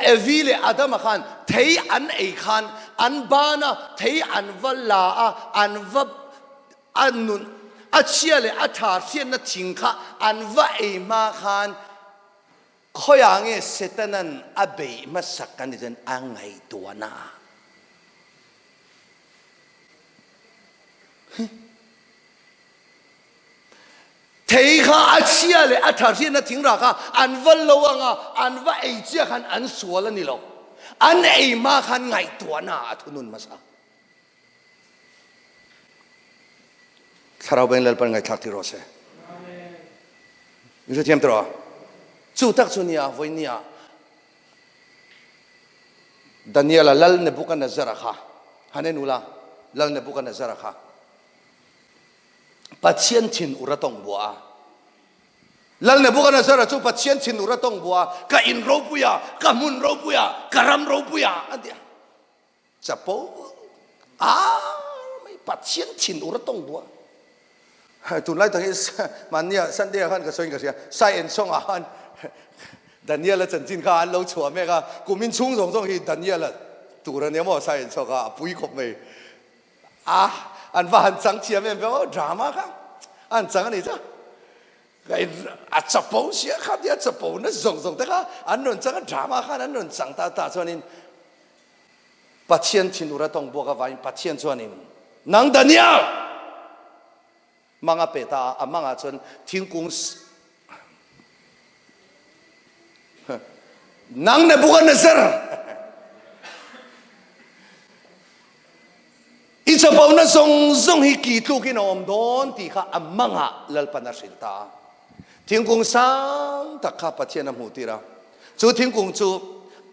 evile adam khan thei an ei khan an bana thei an walla an va anun achiale athar sian na thingkha an va ei ma khan khoyange setanan abei masakan jen angai tuana thấy kha achia le athari na thingra kha anwal lowanga anwa eijia khan an suala ni lo an ei ma khan ngai tuana athunun masa tharau ben lal pan ngai thakti rose amen tiam tro chu tak chunia voinia Daniela lal Nebuchadnezzar kha hanenula lal Nebuchadnezzar kha pathian thin uratong bua lal ne bukan asara chu pathian thin uratong bua ka in ro puya ka mun ro puya ka ram ro puya adia chapo mai pathian thin uratong bua tu lai tang is mania sunday khan ka soin ka sia sai en song han Daniel chen jin ka an lo chua me ka kumin chung rong rong hi Daniel tu ra ne mo sai en so ka pui khop me an va han chang chia me be drama ka an chang ni cha cái chapo sia kha dia chapo na rong rong ta ka an non chang drama kha an non chang ta cho nên pathian thin ura tong bo ka vai pathian cho nên nang Daniel mga peta mga chon thing kung nang ne bukan nasar isa pa na song hi kitlo kinom don ti ka mga lalpan nasilta thing kung sang takha pathian am hutira chu thing kung chu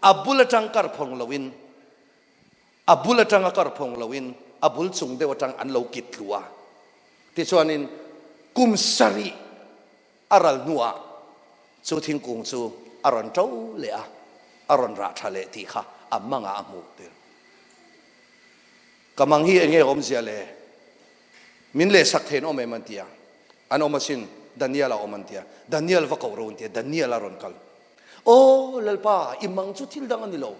abula tangkar phong lawin abula tangkar phong lawin abul chung de watang an lo kitlua ti chuanin kumsari aral nuwa chu thing kung chu aron tau le aron ra thale ti kha amanga amu te kamang hi enge om sia le min le sak then om man tia an om sin Daniel om man tia Daniel va ko ron tia Daniel aron kal o lalpa imang chu thil dang ani lo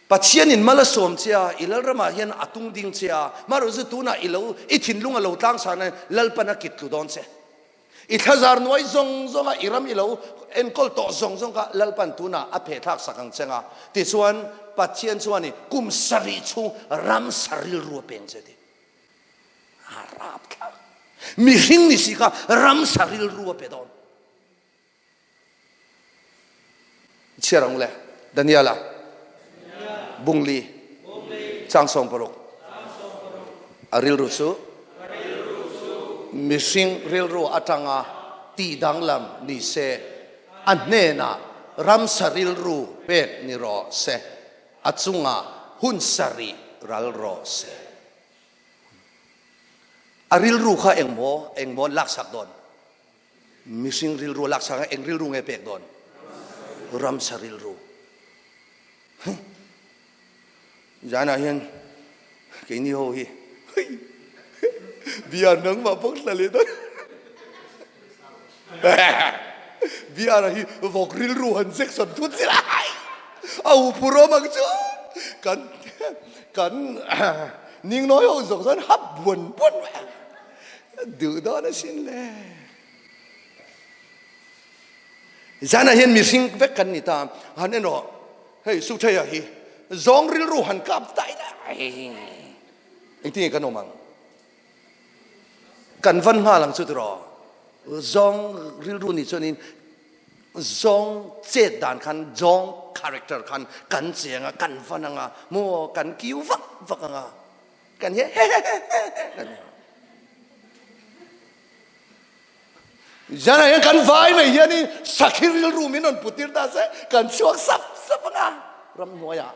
pathian in malasom chia ilal rama hian atung ding chia maro zu tuna ilo ithin lunga lo tlang sana lalpana kitlu don se i thazar noi zong zonga iram ilo en kol to zong zong ka lalpan tuna a phe thak sakang chenga ti chuan pathian chuani kum sari chu ram saril ru pen che ti harap ka mi hing ni sika ram saril ru pe don cherang le Daniela bungli changsong porok aril rusu missing ril ru atanga ti danglam ni se anena ram saril ru pet ni ro se achunga hun sari ral ro se aril ru kha engmo laksak don missing ril ru laksak eng ril ru nge pek don ram saril ru Jana hian cái ni ho hi bia nang ma pok la le don bia ra hi vok ril ru han section tut sila au puro mang chu kan ning nói ho zok san hấp buồn du đó na sin le Jana hian mi sing vek kan ni ta han eno hey su thaya hi zong ril ru han kap tai da anh tin cái nomang kan van nga lang chu tro zong ril ru ni chonin zong chet dan khan zong character khan kan chianga kan vananga mo kan kiu vak anga kan he jana yang kan vai mai yani sakhiril ru minon putir da se kan chuak sap anga ram noya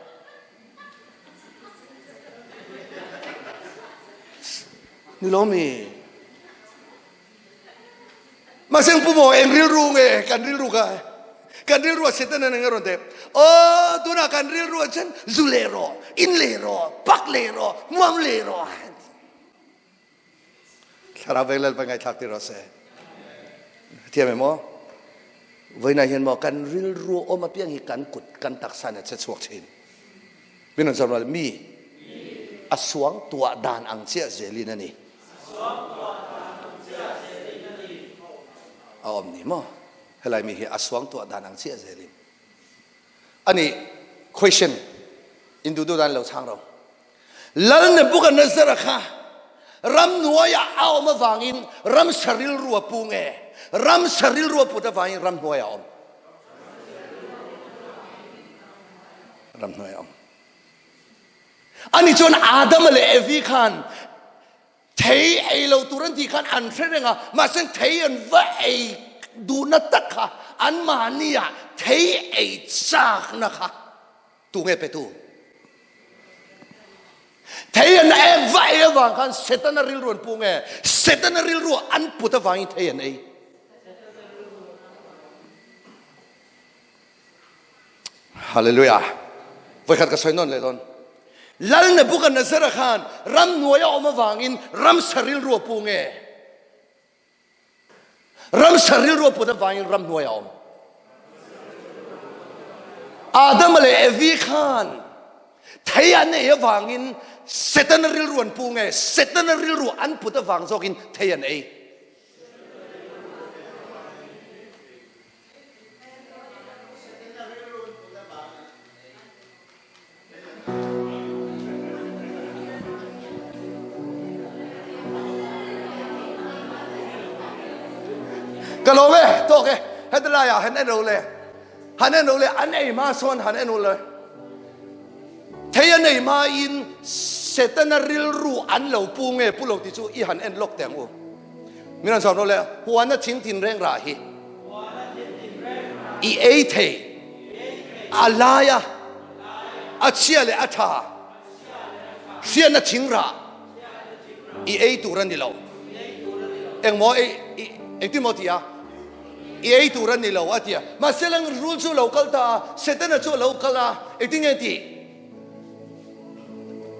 nilomi maseng pumo en ril ru nge kan ril ru setan na ngaron te tuna kan ril ru chen zulero inlero paklero muamlero saravelal pangai thakti rose tiame mo voina hian mo kan ril ru o ma piang hi kan kut kan taksan che chuak thin binon samral mi aswang tua dan ang chia zelin ani om ni mo helai mi hi aswang tua dan ang chia zelin ani question indu do dan lo chang ro lal ne bukan nazara kha ram nuaya aw ma wangin ram saril ruwa punge ram saril ruwa puta wangin ram nuaya om ram nuaya om ani chon adam le evi khan thei ai lo turan ti khan an threnga ma sen thei an va ai du na takha an ma nia thei ai chak na kha tu nge pe tu thei an e va evang kan setana ril ruan punge setana ril ru an puta wangi theyan ei hallelujah voi khat ka soinon le don lal na bukan nazara khan ram nuaya oma wangin ram saril ru punge ram saril ru puta wangin ram nuaya om Adam le evi khan theyan e wangin setana ril ruan punge setana ril ru an puta wang zokin theyan ei kalau we to ke hedla ya han eno le an ei ma son han eno le theyan ei ma in setana ril ru an lo punge pulo ti chu I han en lok teng u minan son no le huana chin tin reng ra hi I ei the alaya achia le atha sia na ching ra I ei tu ran ni lo eng mo ei timotia I tu ran ni lo atia ma selang rule chu local ta setana chu local a eting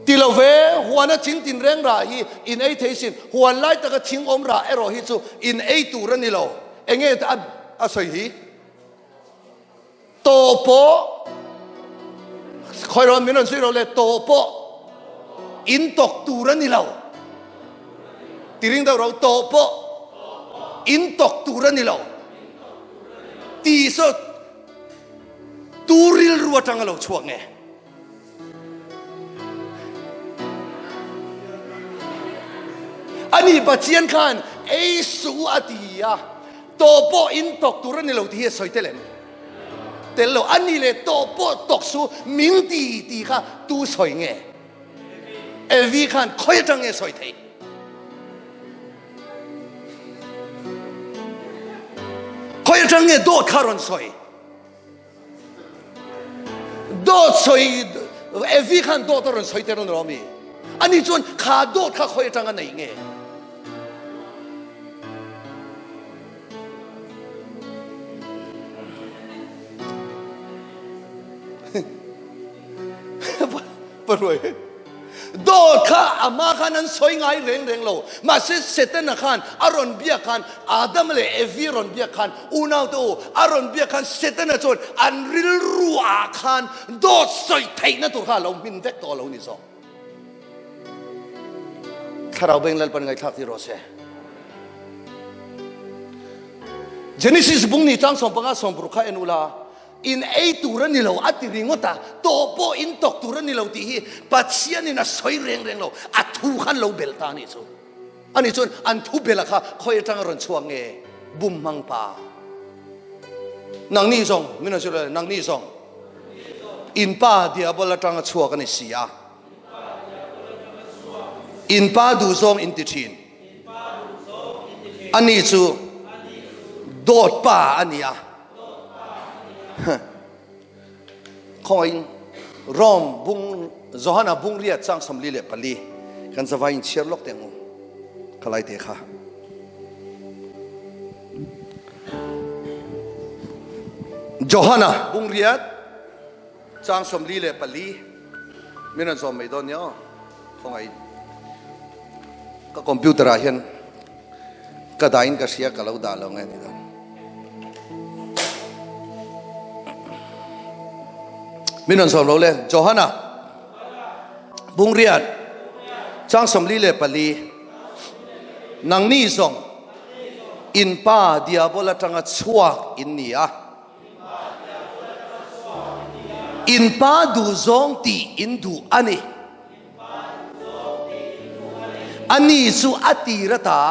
ti lo ve huana ching tin reng ra hi in ei theisin huan lai ta ka ching om ra ero hi chu in ei tu ran ni lo enge a soi hi to po khoi ron minon sui ro le to po in tok tu ran ni lo ti ring da ro to po in tok tu ran ni lo ti so turil ruwa tang lo chuak nge ani bachian khan ei su atia to po in tok tu ran ni lo ti soi telem telo ani le to po tok su min ti kha tu soi nge evi khan khoi tang nge soi thei khoi tang nge do kharon soi do soi evi khan do toron soi teron romi ani chon kha do kha khoi tang nei nge rồi do kha ama khan soi ngai reng lo ma se setana khan aron bia khan adam le eviron bia khan unau to aron bia khan setana chon an ril ruwa khan do soi thei na to kha lo min vek to lo ni so kharau beng lal pan ngai thak ti ro se Genesis bung ni chang som panga som pru kha enula in ei turan ni lo ati ringota to po in tok turan ni lo ti hi pachian ni na soi reng lo athu khan lo belta ni chu ani chon an thu bela kha khoi tang ron chuang nge bum mang pa nang ni song mina chu nang ni song in pa dia bola tang chuak ani sia in pa du song in ti thin ani chu dot pa ania Coin Rom bung Zohana bung ria chang samli le pali kan zawain Sherlock tengu kalai te kha Johanna bung ria chang samli le pali minan som mai don yo khongai ka computer a hian ka dain ka sia ka lo da lo ngai ni don minon som lo le Johanna bung riat chang som li le pali nang ni song in pa diabola tanga chuak in nia in pa du zong ti in du ani ani su atirata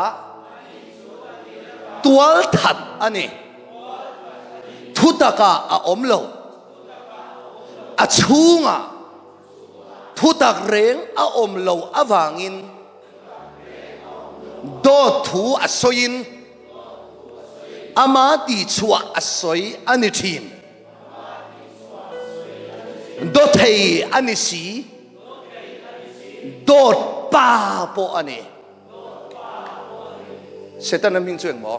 tual that ani thutaka a omlo a chunga thutak reng a om lo awangin do thu a soin ama ti chua a soi ani thin do thei ani si do pa po ani setan nam hing chuang mo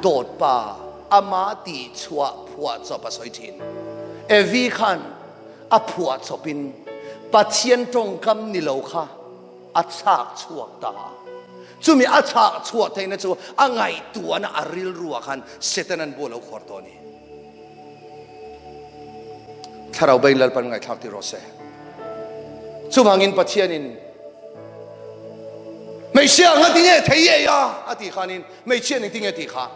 dot pa ama ti chua phua cho pa soi thin evi khan a phua chopin pathian tong kam ni lo kha a chak chuak ta chumi a chak chuak theina chu angai tuana aril ruwa khan setan an bolo khor to ni tharau bain lal pan ngai thak ti ro se chu bangin pathianin mấy xe ngắt tiếng nghe thấy vậy à, à thì khanin mấy xe này tiếng nghe thì khá,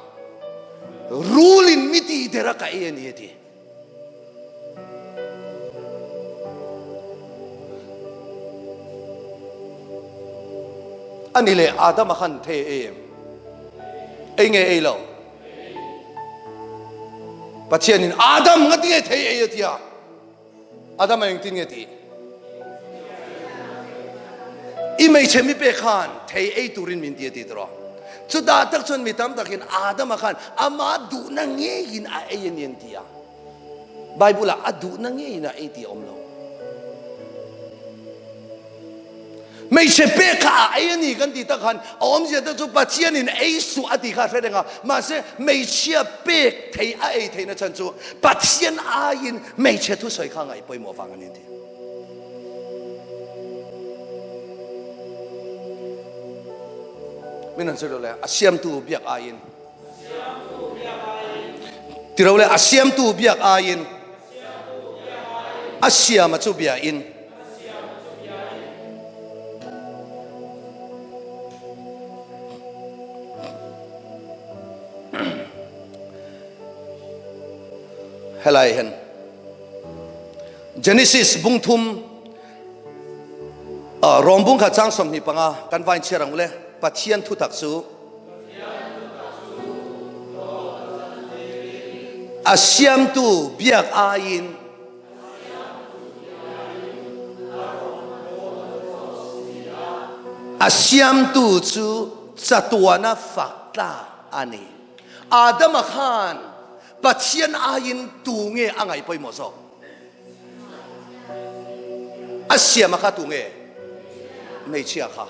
ruling miti thế ra cái này thì, anh ấy Adam khan thấy em nghe ấy lâu, bắt xe nên Adam ngắt tiếng nghe thấy ấy thì à, Adam anh tiếng nghe thì imay chemi pe khan thei ei turin min ti tro chu da tak chon mi tam takin adam khan ama du na nge in a ei yen tia bible a du na nge in a ei ti omlo mai che pe kha ei ni kan ti ta khan om je ta chu pathian in ei su ati kha fe denga ma se mai che pe thei a ei thei na chan chu pathian a in mai che thu soi kha ngai poi mo fang ani ti mình nói rồi là asiam tu biak ayin, thì rồi là asiam tu biak ayin, asiam mà tu biak in, helai hen, Genesis bung thum, rom bung khát trang som ni panga kan vain cherang le. Pathian thu tak su asiam tu biak ayin asiam tu chu chatuana fakta ani Adam khan pathian ayin tu nge angai poi mo so asiam kha tu nge mei chia kha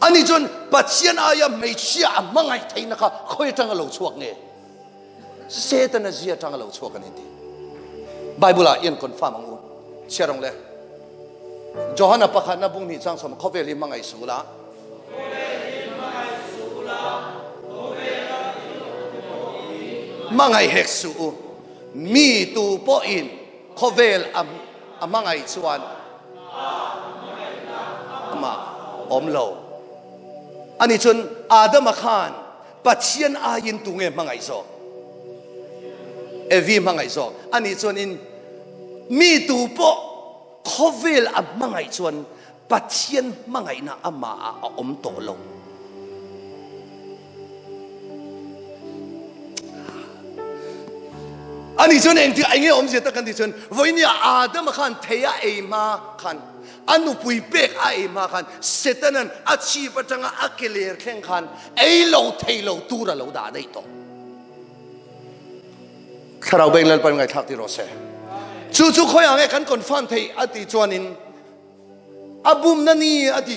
ani chon pathian aya mei chia mangai thaina kha khoi tang lo chuak nge setan a zia tang lo chuak ani ti bible a in confirm angu cherong le Johanna pakhat na bung ni chang som khoweli mangai sula mangai hek su mi tu po in khovel mangai chuan ma om lo ani chun Adam khan pathian ayin tu nge mangai zo evi mangai zo ani chun in mi tu po khovel mangai chuan pathian mangai na ama a om to lo ani chun eng ti ai om je ta kan ti chun voinia Adam khan theya e ma khan anu pui pek ai ma khan setanan achi patanga akeler khen khan ei lo thei lo tura lo da dei to kharau beng lal pan ngai thak ti ro se chu chu khoya nge kan confirm thei ati chuanin abum nani ati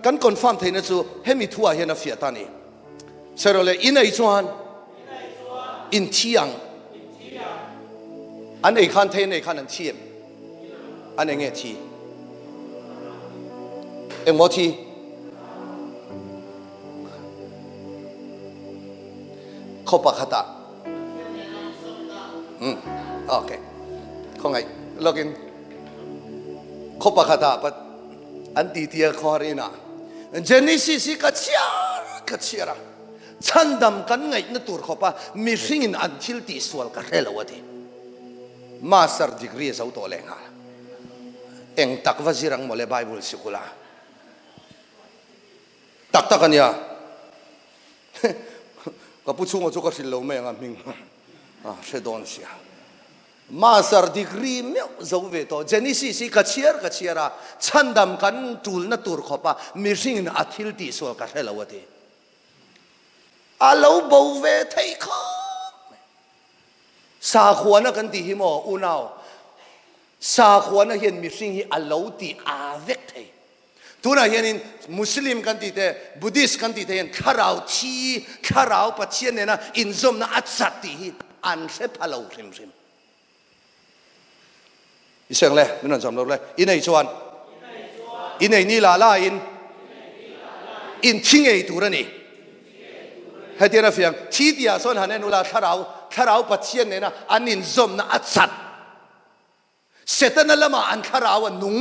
kan confirm thei na chu hemi thua hian a fia ta ni serole in ai chuan in thiang an ei khan thei nei khan an thiam an enge thi em thi khopa khata okay không ai login khopa khata but anti tia khorina Genesis ka chiara chandam kan ngai na tur khopa mi singin until ti swal ka helawati master degree sa to lenga eng takwa zirang mole bible sikula taktakan ya kapuchungo chuka sillo me nga ming sedon sia master degree me zove to Genesis ka chiara chandam kan tul na tur khopa missing in athil ti so ka helawati alo bo ve thai kha sa khwana kan ti himo unao sa khwana hian missing hi alo ti avek thai ตัวนั้นเห็นมุสลิมกันที่เตะบุดิสกันที่เตะเห็นข้าเราที่ข้าเราปัจเจียนเนี่ยนะอินซอมนะอัศติฮิอันเสพาเราริมอีเสียงเลยไม่นั่นจำเราเลยอินไอชวนอินไอนี่ลาลาอินทิ้งไอตัวนี่ให้เทียนเฟียงที่เดียส่วนหันเนี่ยนุลาข้าเราปัจเจียนเนี่ยนะอันอินซอมนะอัศตเสร็จนั่นละมาอันข้าเราอันนุ่ง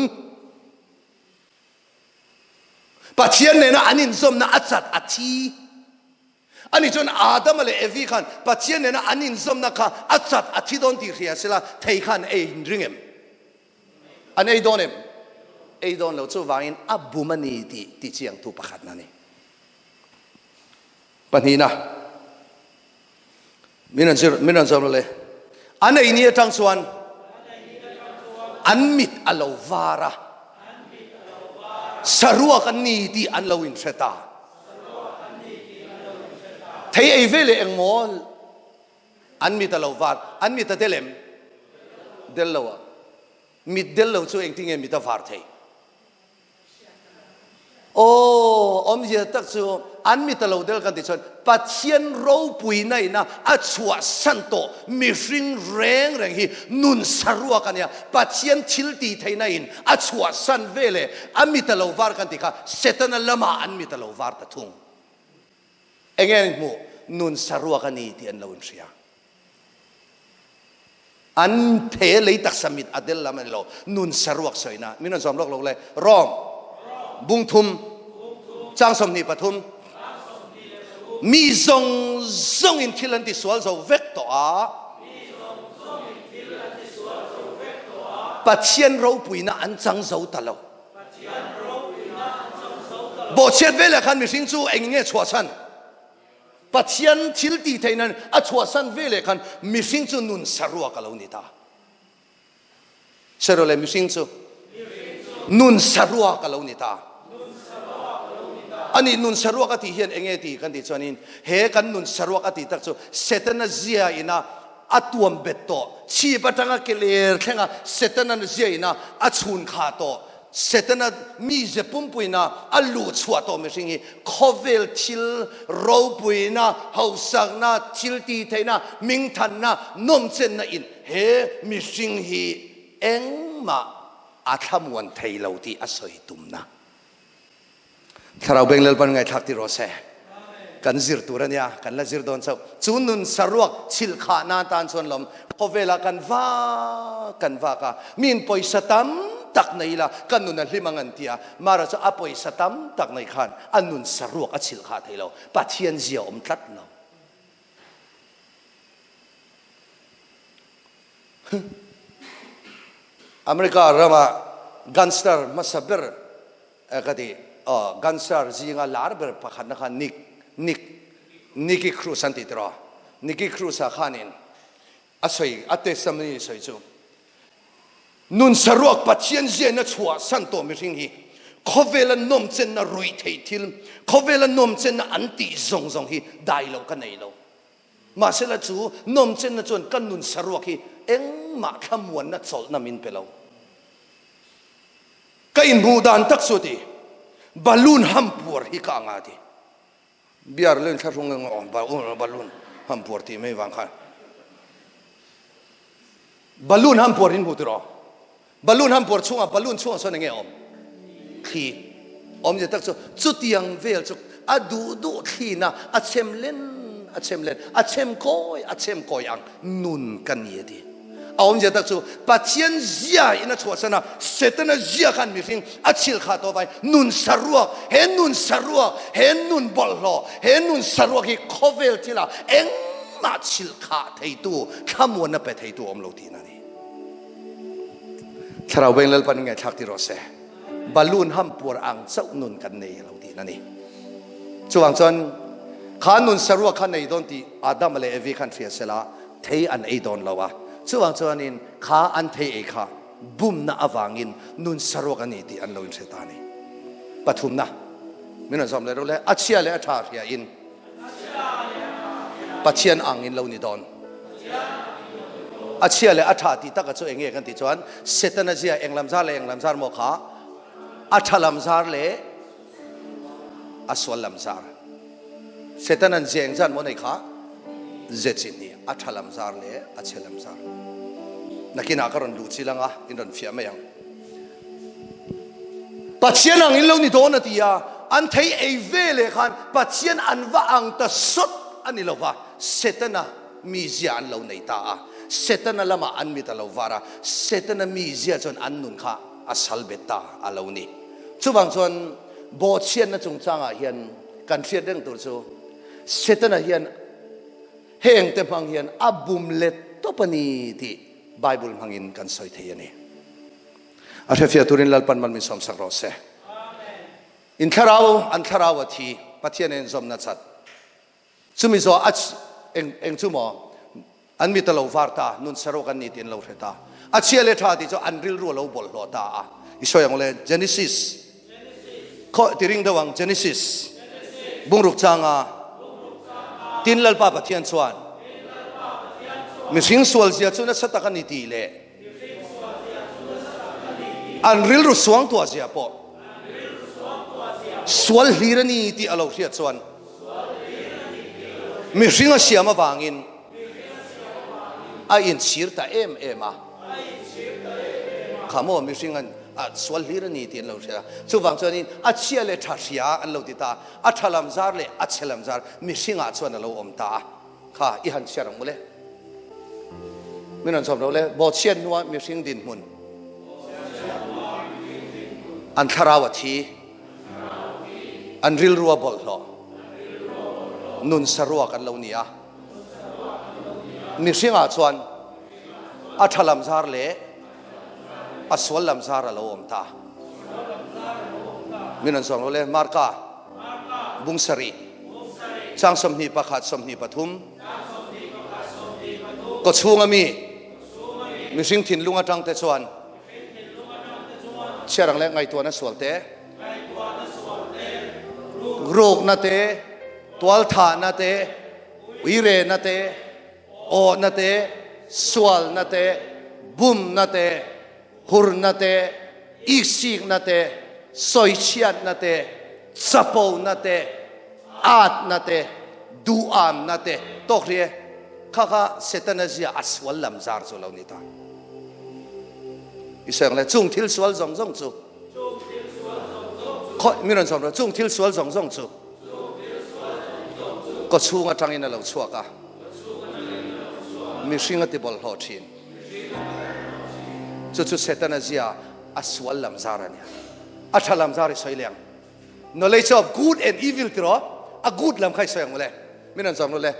ปัจเจียนเนี่ยนะอันอินซอมนะอัศตอัทีอันนี้จนอาดัมเลยเอวีขันปัจเจียนเนี่ยนะอันอินซอมนะค่ะอัศตอัทีโดนตีเรียสิละเทขันเองริงเอ็มอันเอโดนเอ็มเอโดนเราจู่วางินอับบุมันนี่ที่เจียงทุปขัดนั่นเองปัจจุบันมินันจำเลยอันเอนี่ทั้งส่วนอันมิดอัลลอฮ์วาระสรุปกันนี่ที่อันเราอินเสตาเทไอเวลเองมอลอันมิดอัลลอฮ์วาระอันมิดเดลเลมเดลโลมิดเดลโลช่วยเองที่เงี้ยมิดฟาร์เทโอ้อมเยตักซูอันมิตรเราเดลกันที่ชนปัจเจียนเราปุยในนะอัจฉริสันโตมีริงแรงฮีนุนสรัวกันเนี่ยปัจเจียนทิลตีไทยในอินอัจฉริสันเวเลอันมิตรเราวาร์กันที่ค่ะเสตนัลละมาอันมิตรเราวาร์ตะทุงเองมูนุนสรัวกันนี่ที่อันเราอินเสียอันเทเลยตักสมิดอเดลละมันเรานุนสรัวสวยนะมินันสมโลกเราเลยร้องบุงทุมจางสมนีปทุมมีทรงอินทิลันติสวลโซเวกตัวปัจเจียนเราปุยนะอันจังโซตะโลบ่เช็ดเวลาคันมีสิ่งจู่เองเงี้ยชัวสันปัจเจียนทิลตีไทยนั้นอัชัวสันเวลาคันมีสิ่งจู่นุนสรัวกันเรานี่ตาเชื่อเลยมีสิ่งจู่นุนสรัวกันเรานี่ตาอันนี้นุนสรัวกันที่เห็นเองไงที่กันที่ชนินเฮกันนุนสรัวกันที่ตักจู่เสตนาเซียอินะอัตวมเบตโตชีปตังกเลร์แข่งเสตนาเซียอินะอัชุนขาโตเสตนามีเจปุ่มปุยนะอัลลูชัวโตไม่ใช่งี้คอเวลทิลรูปุยนะเฮาสักนะทิลตีเทนะมิงทันนะนมเจนนะอินเฮมิชิงฮีเอ็งมาอาทำวันไทยเราที่อาศัยตุมนะถ้าเราเบ่งเล่นปันไงทักที่รอเสกันซิรตัวนี้กันละซิรโดนเจ้าจูนุนสรวกชิลขานาตานส่วนลมพอเวลากันว่าก็มีนปอยสตัมตักในละกันนุนลิมังอันเตียมาเราจะอปอยสตัมตักในขันอันนุนสรวกชิลขาไทยเราปัจเจียนเสียอมทัดเราอเมริกาเรื่องกันสตาร์มาสับเบอร์ก็ดีกันสตาร์จีงาลาร์เบอร์พักนักนิกิครูสันติตรานิกิครูสักขานินอาศัยอัตเตสมิสัยจูนุนสรวกปัจเจียนเจนชัวสันโตมิริงฮีเขาเวลานมเจนนรุยเททิลเขาเวลานมเจนอันติซงฮีได้เรากันไหนเรามาเสละจูนมเจนจนกันนุนสรวกฮีเอ็งมาขมวนนัดสอลนามินเปล่าก็อินบูดานตักสุดีบอลลูนฮัมปัวฮิกางาดีบิอาร์เล่นข้ารงเงาบอลลูนฮัมปัวที่ไม่วางขันบอลลูนฮัมปัวรินบุตรอบอลลูนฮัมปัวช่วงบอลลูนช่วงส่วนเงี้ยขี้จะตักสุจุดยังเวลจุดอดูขี้นะอัดเชมเล่นอัดเชมโกยอังนุนกันเยดีจะตักสุปัจเจียนเสียอินะชัวสนะเสตนะเสียกันมีสิ่งอัดชิลขาตัวไปนุนสรัวเห็นนุนสรัวเห็นนุนบอลโลเห็นนุนสรัวที่คอเวลที่ละเอ็งมาชิลขาไทยตัวข้ามวันนั้นไปไทยตัวเราทีนั่นเองถ้าเราเป็นเรื่องปัญญาชักที่เราเสบอลลูนห้ามปวดอังเจ้านุนกันในเราทีนั่นเองช่วงจนขานุนสรัวขันในดอนที่อาดัมเลยเอวีขันเสียสละเทอันไอดอนเราวะช่วงจนินข้าอันเทเอข้าบุมน่าอวังินนุนสรวกันนี่ที่อันเราอินเสตานีปฐุมนะมินันสมเลยรู้เลยอัจฉริยะอัฐาเรียอินปัจเจียนอังอินเรานิดอนอัจฉริยะอัฐาที่ตักกระโจเองกันที่จวนเสตนาเจียเองลำซาเลยเองลำซาโมข้า อัชลัมซาร์เลอัสวลลัมซาร์เสตันันเจงจันโมนัยข้าเจจินีอัชลัมซาร์เลอัชลัมซาร์นักกินอาการรันดูชิลังอ่ะอินรันฟิอาไม่ยังปัจเจียนังอินเรานี่โดนตียาอันไทยเอเวเลขันปัจเจียนอันว่าอังตะสุดอันนี้เราว่าเสตันมีเจียนเราในตาเสตันละมาอันมีตะเราวาระเสตันมีเจียจนอันนุนข้าอัสฮัลเบตตาอัลเรานี่ช่วงจนบทเชียนนั่นจงจ้างเฮียนกันเชียนเรื่องตัวชูเสตันเฮียนเฮงเตพังเฮียนอับบุมเล็ดตัวปนีที่ไบเบิลพังอินกันสอยเทียนี่อาเทฟิยตุรินลัลปันมันมีสมศักดิ์รอเซอินทราวอันทราวทีปัทยานินสมนัดสัตซุมิโซอัชเองซุโมอันมีตะลาวฟาร์ตานุนสโรกันนิตินลาวเรตาอัชเชเลธาติโจอันริลรัวลาวบอลโลตาอิโซยังเลเจเนซิสข้อที่ริงดวังเจเนซิสบุงรุกจางาตินลัลปาปัทยันสวานมิสิงสวลเสียจุนสัตตะกันนิติเลอันริลรุสวงตัวเสียปอสวลฮีรนีที่อาลาวเสียจวนมิสิงเสียมาบางอินอินชีร์ตาเอ็มข้าโมมิสิงอันสวลฮีรนีที่อาลาวเสียสุวังจวนินอัชเชเลทัศยาอันลาวติตาอัชลัมซาร์เลอัชลัมซาร์มิสิงจวนอาลาวอมตาข้าอิฮันเชียรังมุเลมินันสมเราเลยบทเชียนนัวมิสิงดินมุนอันทราวทีอันริลรัวบอลโลนุนสรัวกันเหล่านี้มิสิงจวนอัชลัมซาร์เลอัสวลลัมซาร์อาลาวอมตามินันสมเราเลยมาร์กาบุงสรีช่างสมนีประคัดสมนีปฐุมก็ชูงมีมิสิงถิ่นลุงจังเตชวนเชื่อรังเล็กไงตัวนั้นสวลเตโรคนั่นเตตัวอัลธานั่นเตวิเรนั่นเตโอนั่นเตสวลนั่นเตบุมนั่นเตฮุรนั่นเตอีกสิกนั่นเตสอยเชียนนั่นเตซับโอนั่นเตอาดนั่นเตดูอามนั่นเตตกเรียข้าเสตนาจีอัสวลลัมซาร์สุลานิตาอิสราเอลจุงทิลสวลซงซงจูข้อมี人说了จุงทิลสวลซงซงจูก็ชูงาจังอินเราชัวกะมีสิ่งที่บอลหอชินจุดเสตนาจีอัสวลลัมซาร์เนี่ยอัชลัมซาร์สวยเลี้ยง knowledge of good and evil ที่รอa good ลำใครสวยมั้งเลยมี人说了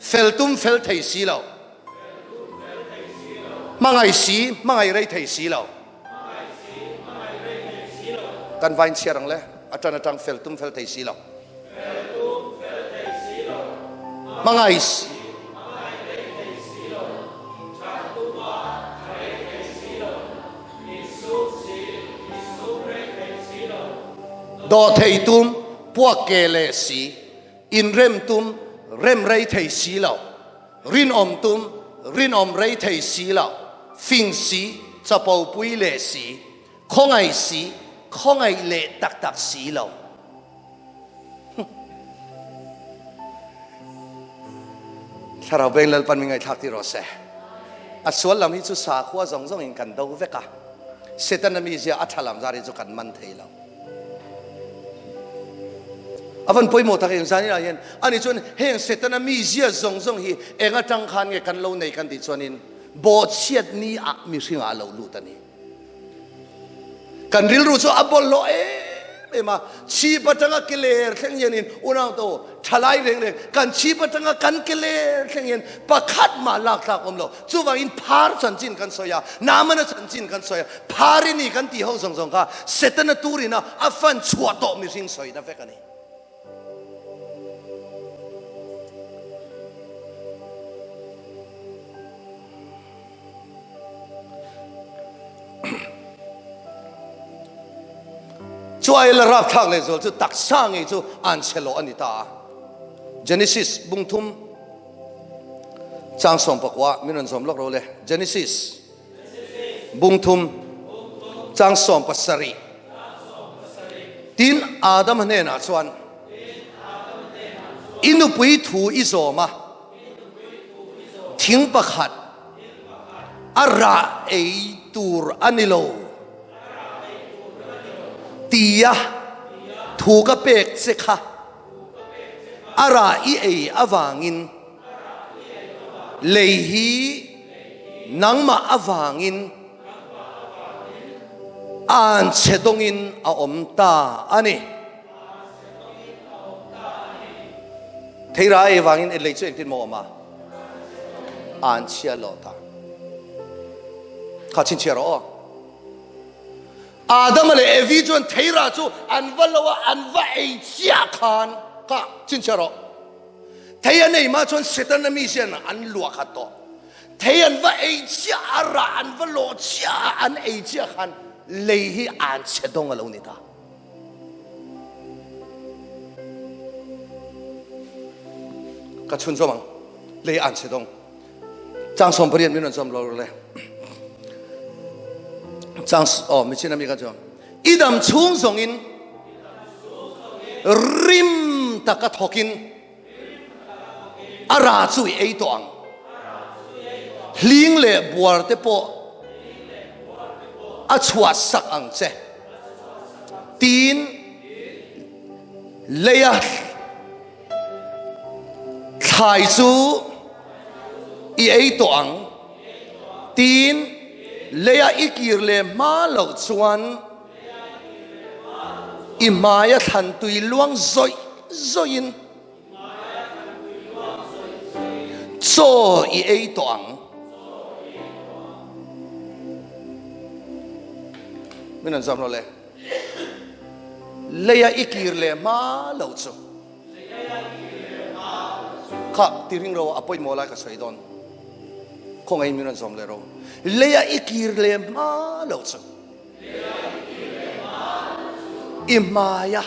เฟลตุมเฟลไทยสีเรามังไอสีมังไอไรไทยสีเรากันวันเชียรังเลยอาจารย์จังเฟลตุมเฟลไทยสีเรามังไอสีดอไทยตุมพวกเกเลสีอินเรมตุมเริ่มไรไทยสีเรารินอมตุมรินอมไรไทยสีเราฟิงสีจะปูปุยเลสีข้องไอสีข้องไอเละตักสีเราถ้าเราเป็นเล่นปันมีไงทักที่รอเสอัศวรลำนี้จุสาขัวซงอินกันดูเวกะเสตันมีเสียอัชลำจาริจุกันมันเทเราอาวันป่วยหมดทั้งอินสานี่อะไรอันนี้ชวนเฮงเสตนามีเสียซงฮีเองจังขันเงกันเล่าในกันติชวนินบทเชียดนี้มีสิ่งอะไรรู้ตันนี้กันริลรู้ชัวอับบอลโลมาชีปจังกิเลสแข่งยันอุณาโตทลายเร่งกันชีปจังกันกิเลสแข่งยันประคัดมาลักอมโลจู่ว่าอินพาร์สันจินกันสอยน้ำมันสันจินกันสอยพารินีกันตีเขาซงค่ะเสตนาตูรินะอัฟันชัวโตมีสิ่งสอยนะเฟกันนี้ช่วยละรับทางเลยจู่ตักสร้างไอ้จู่อันเชโลอันนี้ตา Genesis บุ้งทุ่มจางสมปกว่ามีนันสมล็อกเราเลย Genesis บุ้งทุ่มจางสมปัสสรี tin Adam ne na chuan inu pui thu izoma thing pakhat ara ei tur anilo tia thu ka pek se kha ara I ei awangin leihi nangma awangin an chedongin a omta ani theira e wangin e lei chu ektin mo ma an chia lo ta kha chin chia ro Adam le evi chuan theira chu an valowa an va ei chia khan ka chin chia ro theia nei ma chuan setan mi sian an lua kha to theian va ei chia ara an valo chia an ei chia khan lei hi an chedong alo ni ta ka chun zomang lei an chedong chang som prian min som lo le chang mi china mi ka jo idam chung song in rim taka thokin ara chui ei toang hling le buar te po a chua sak ang che tin leya thai chu I ei toang tin leya ikir le ma lo chuan I maya than tui luang zoi zoin cho I ei toang mình làm lo le leya ikir le ma lo chu kha tiring ro apoi mola ka soi don khong ai mình làm le ro leya ikir le ma lo chu imaya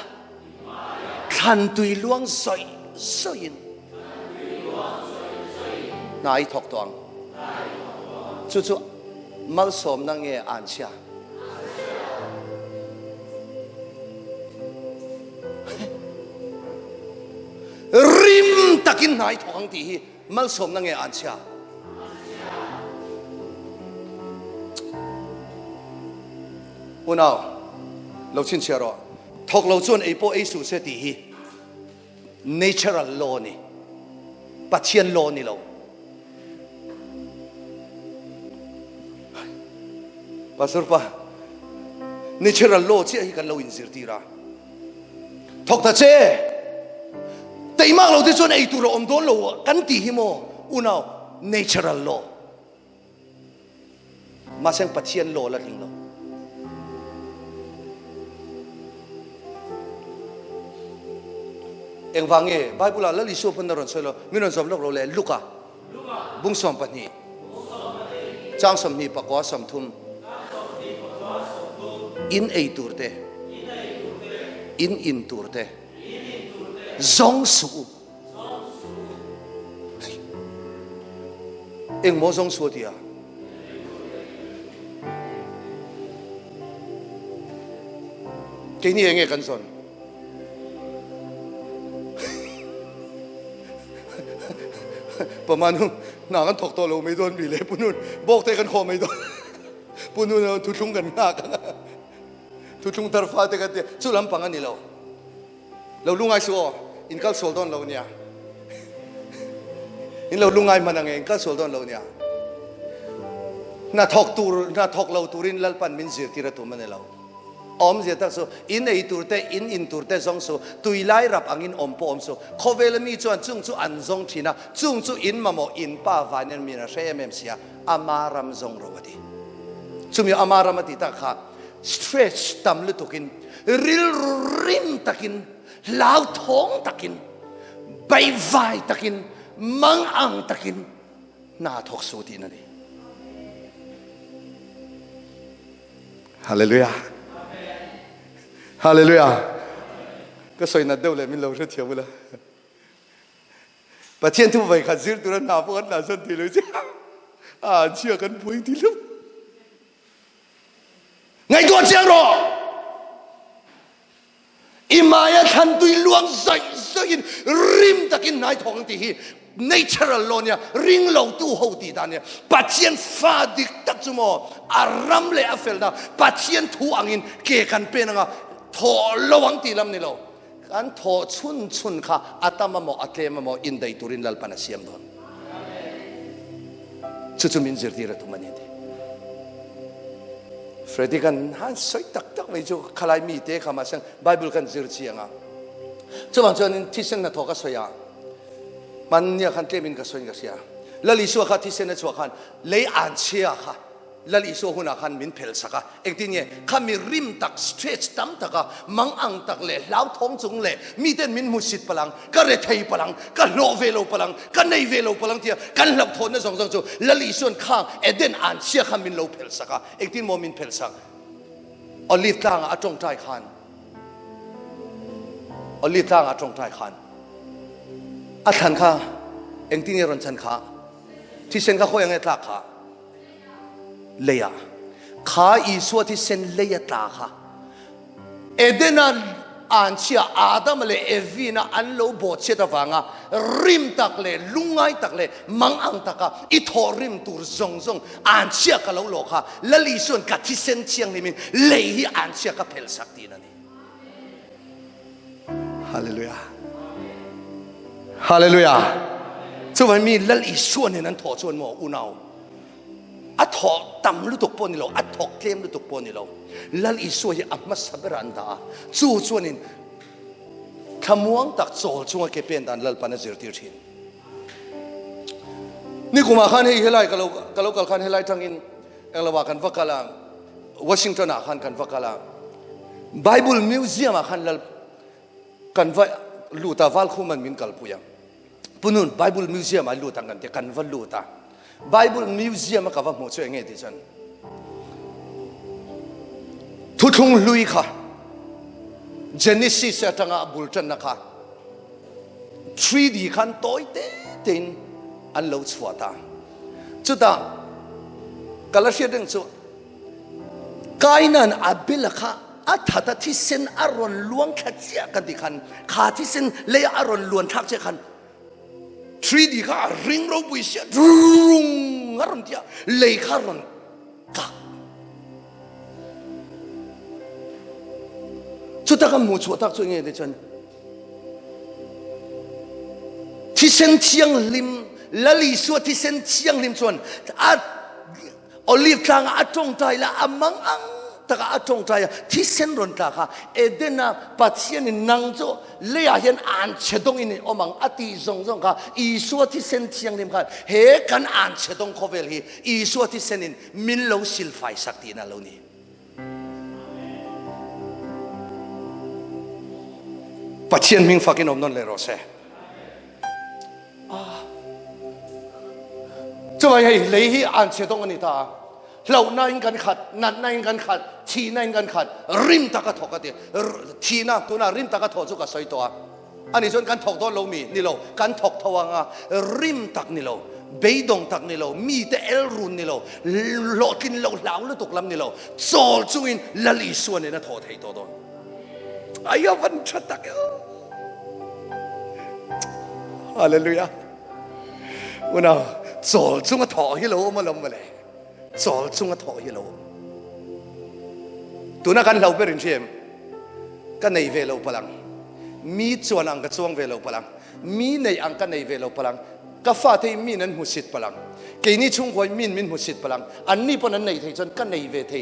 than tui luang soi soin nai thok toang chu chu mal som na nge an chia rim takin nai thong ti hi mal som na nge an chia unao lo chin chia ro thok lo chuan ei po ei su se ti hi natural law ni pathian law ni lo pastor pa natural law chi hi kan lo in zir ti ra thok ta che tei mak lo te chuan ei tu ro om don lo kan ti hi mo unao natural law ma seng pathian law la ding lo eng wange bible la li so pon ron selo minon som lok lo le luka bung som pani chang som ni pakwa som thum in ei turte in turte zong su eng mo zong su dia ke ni enge kan son pamanu na kan thok to lo me don bi le punun bok te kan kho me don punun thu thung kan na kan thu thung tar fa te ka te chu lam pang ani lo lo lungai su in kal sol don lo nia in lo lungai manang in kal sol don lo nia na thok lo turin lal pan min zir tira tu man lo om je tak so in ei turte in turte zong so tuilai rap angin om po om so khovel mi chuan chung chu an zong thina chung chu in mamo in pa vanen mi na she mem sia amaram zong rawati chumi amaram ati ta kha stretch tam lu tukin ril rim takin lau thong takin bai vai takin mang ang takin na thok su ti na ni hallelujah Hallelujah. Cái soi nát đâu lại mình lâu rất thiếu rồi. Và thiên thu vậy khát dữ tôi nào vẫn là dân thì lấy chứ. À chưa cần bùi tí lắm. Ngày tuần chiang rồi. ทันตุยลวงใจอินริมตะกินนายทองที่ natural โลเนี่ยริงเหลาตู้หูตีดานเนี่ยปัจเจียนฟ้าดิกตักจุโมอารามเลอเฟลดาปัจเจียนทูอังอินเกกันเป็นงาทอระวังตีลำนี่เรากันทอชุนค่ะอัตมาโมอัตเลมาโมอินไดตุรินลัลปานาเซียมดอนชุมินจิรตีระทุมันนี่เฟรดิกันฮันสวยตักไม่จูขลายมีเตะขามาเซงไบเบิลกันจิรเชียงอ่ะจุบันจนที่เซนน่ะทอก็สวยอ่ะมันเนี่ยขันเตมินก็สวยก็เสียแล้วลิสัวข้าที่เซนน่ะชัวขันเลยอ่านเชียค่ะแล้วลิสัวหุ่นขันมินเพลสักอ่ะเอกทีเนี่ยข้ามีริมตักสเตรทตั้มตักอ่ะมังอังตักเล่เหล้าท้องจุงเล่มีเด่นมินมุสิตพลังก็เรทัยพลังก็โลเวโลพลังก็ในเวโลพลังที่กันหลับทนนั่นสองจูแล้วลิสัวข้างเอเดนอ่านเชียข้ามินโลเพลสักอ่ะเอกทีโมมินเพลสักอลิฟต่างอาจงใจขันอลิฟต่างอาจงใจขันอาทันข้าเองที่นี่รันชันข้าที่เซนข้าเขายังไงตากข้าเลียข้าอีสวที่เซนเลียตากข้าเอเดนันอ่านเชียอาดัมเลเอวีน่าอันโลบอดเชตฟังอ่ะริมตักเลลุงไงตักเลมังอังตักอ่ะอีทอริมตูร์ซงอ่านเชียกับเราโลค่ะและลิส่วนกับที่เซนเชียงนี่มินเลยอ่านเชียกับเพลสักทีนั่นนี่ฮาเลลูยาฮาเลลูยาจะว่ามีและลิส่วนนั้นถอดส่วนหมออุณาวอัดถอดตำลุตุกปนิโลอัดถอดเคลมลุตุกปนิโลและลิส่วนอัมมัสบรันดาจู่ส่วนนี้ขมวงตักโซลช่วงเก็บเป็นดันลัลปานาจิรติรินนี่กูมาขันให้เฮลัยกะโลขันเฮลัยทั้งอินเอลวากันวักกะลาวอชิงตันขันกันวักกะลาไบเบิลมิวเซียมขันลัลกันว่าลูตาวัลคุมันมินกัลปุยังปุ่นุนไบเบิลมิวเซียมลูตังกันเดียกันว่าลูตาไบเบิลมิวเซียมกับว่าหมดช่วยไงดิฉันทุกลุยค่ะเจเนซิสตั้งอาบุลจันนะคะ 3D ขันโตยเต็นอันเล่าชัวตาจุดากาลาเชียดึงชัวกายนั้นอับเบลค่ะอัฐตที่เส้นอารมณ์ล้วนขัดเสียกันดิขันขาที่เส้นเลี้ยอารมณ์ล้วนทักเสียขัน 3D ค่ะริงเราบุยเสียรุงอารมณ์เดียเลี้ยอารมณ์กักจุดนั้นมูชัวทักช่วยไงดิฉันที่เส้นเชียงริมและลิสัวที่เส้นเชียงริมส่วนอัดอลิฟทางอัดตรงใจและอามังอังตะกอัดตรงใจที่เส้นรอนตาค่ะเอเดน่าปัจเจียนนังโจเลียเห็นอ่านเชดงอินอมังอติซงค่ะอีสัวที่เส้นเชียงริมค่ะเฮกันอ่านเชดงโคเวลฮีอีสัวที่เส้นอินมินโลสิลไฟสักทีนั่นแล้วนี่ปัจเจียนมิงฟักินอมนนเลโรเซ่จะว่าให้เลยที่อ่านเชดงอันนี้ตาเราหน้าอินกันขัดนัดหน้าอินกันขัดทีหน้าอินกันขัดริมตะกะถกกันดีทีหน้าตัวหน้าริมตะกะถกจุกะสอยตัวอันนี้ส่วนการถกตัวเรามีนี่เราการถกทวังอ่ะริมตักนี่เราเบยดงตักนี่เรามีแต่เอลรุนนี่เราโลกินเราเหลาแล้วตกลำนี่เราโซลจุอินละลิส่วนนี่นะถกให้ตัวโดนอายวันชัดตักฮาเลลูยาวันน่ะโซลจุงะถกให้เรามาลงมาเลยโซลจุงะถอยเราตัวนักการเราเป็นเรื่องกันในเวลาพลังมีจวนอังกับจวงเวลาพลังมีในอังกันในเวลาพลังก็ฟ้าที่มีนั้นหุสิตพลังเกนี้ช่วงวันมินหุสิตพลังอันนี้พนันในที่จนกันในเวที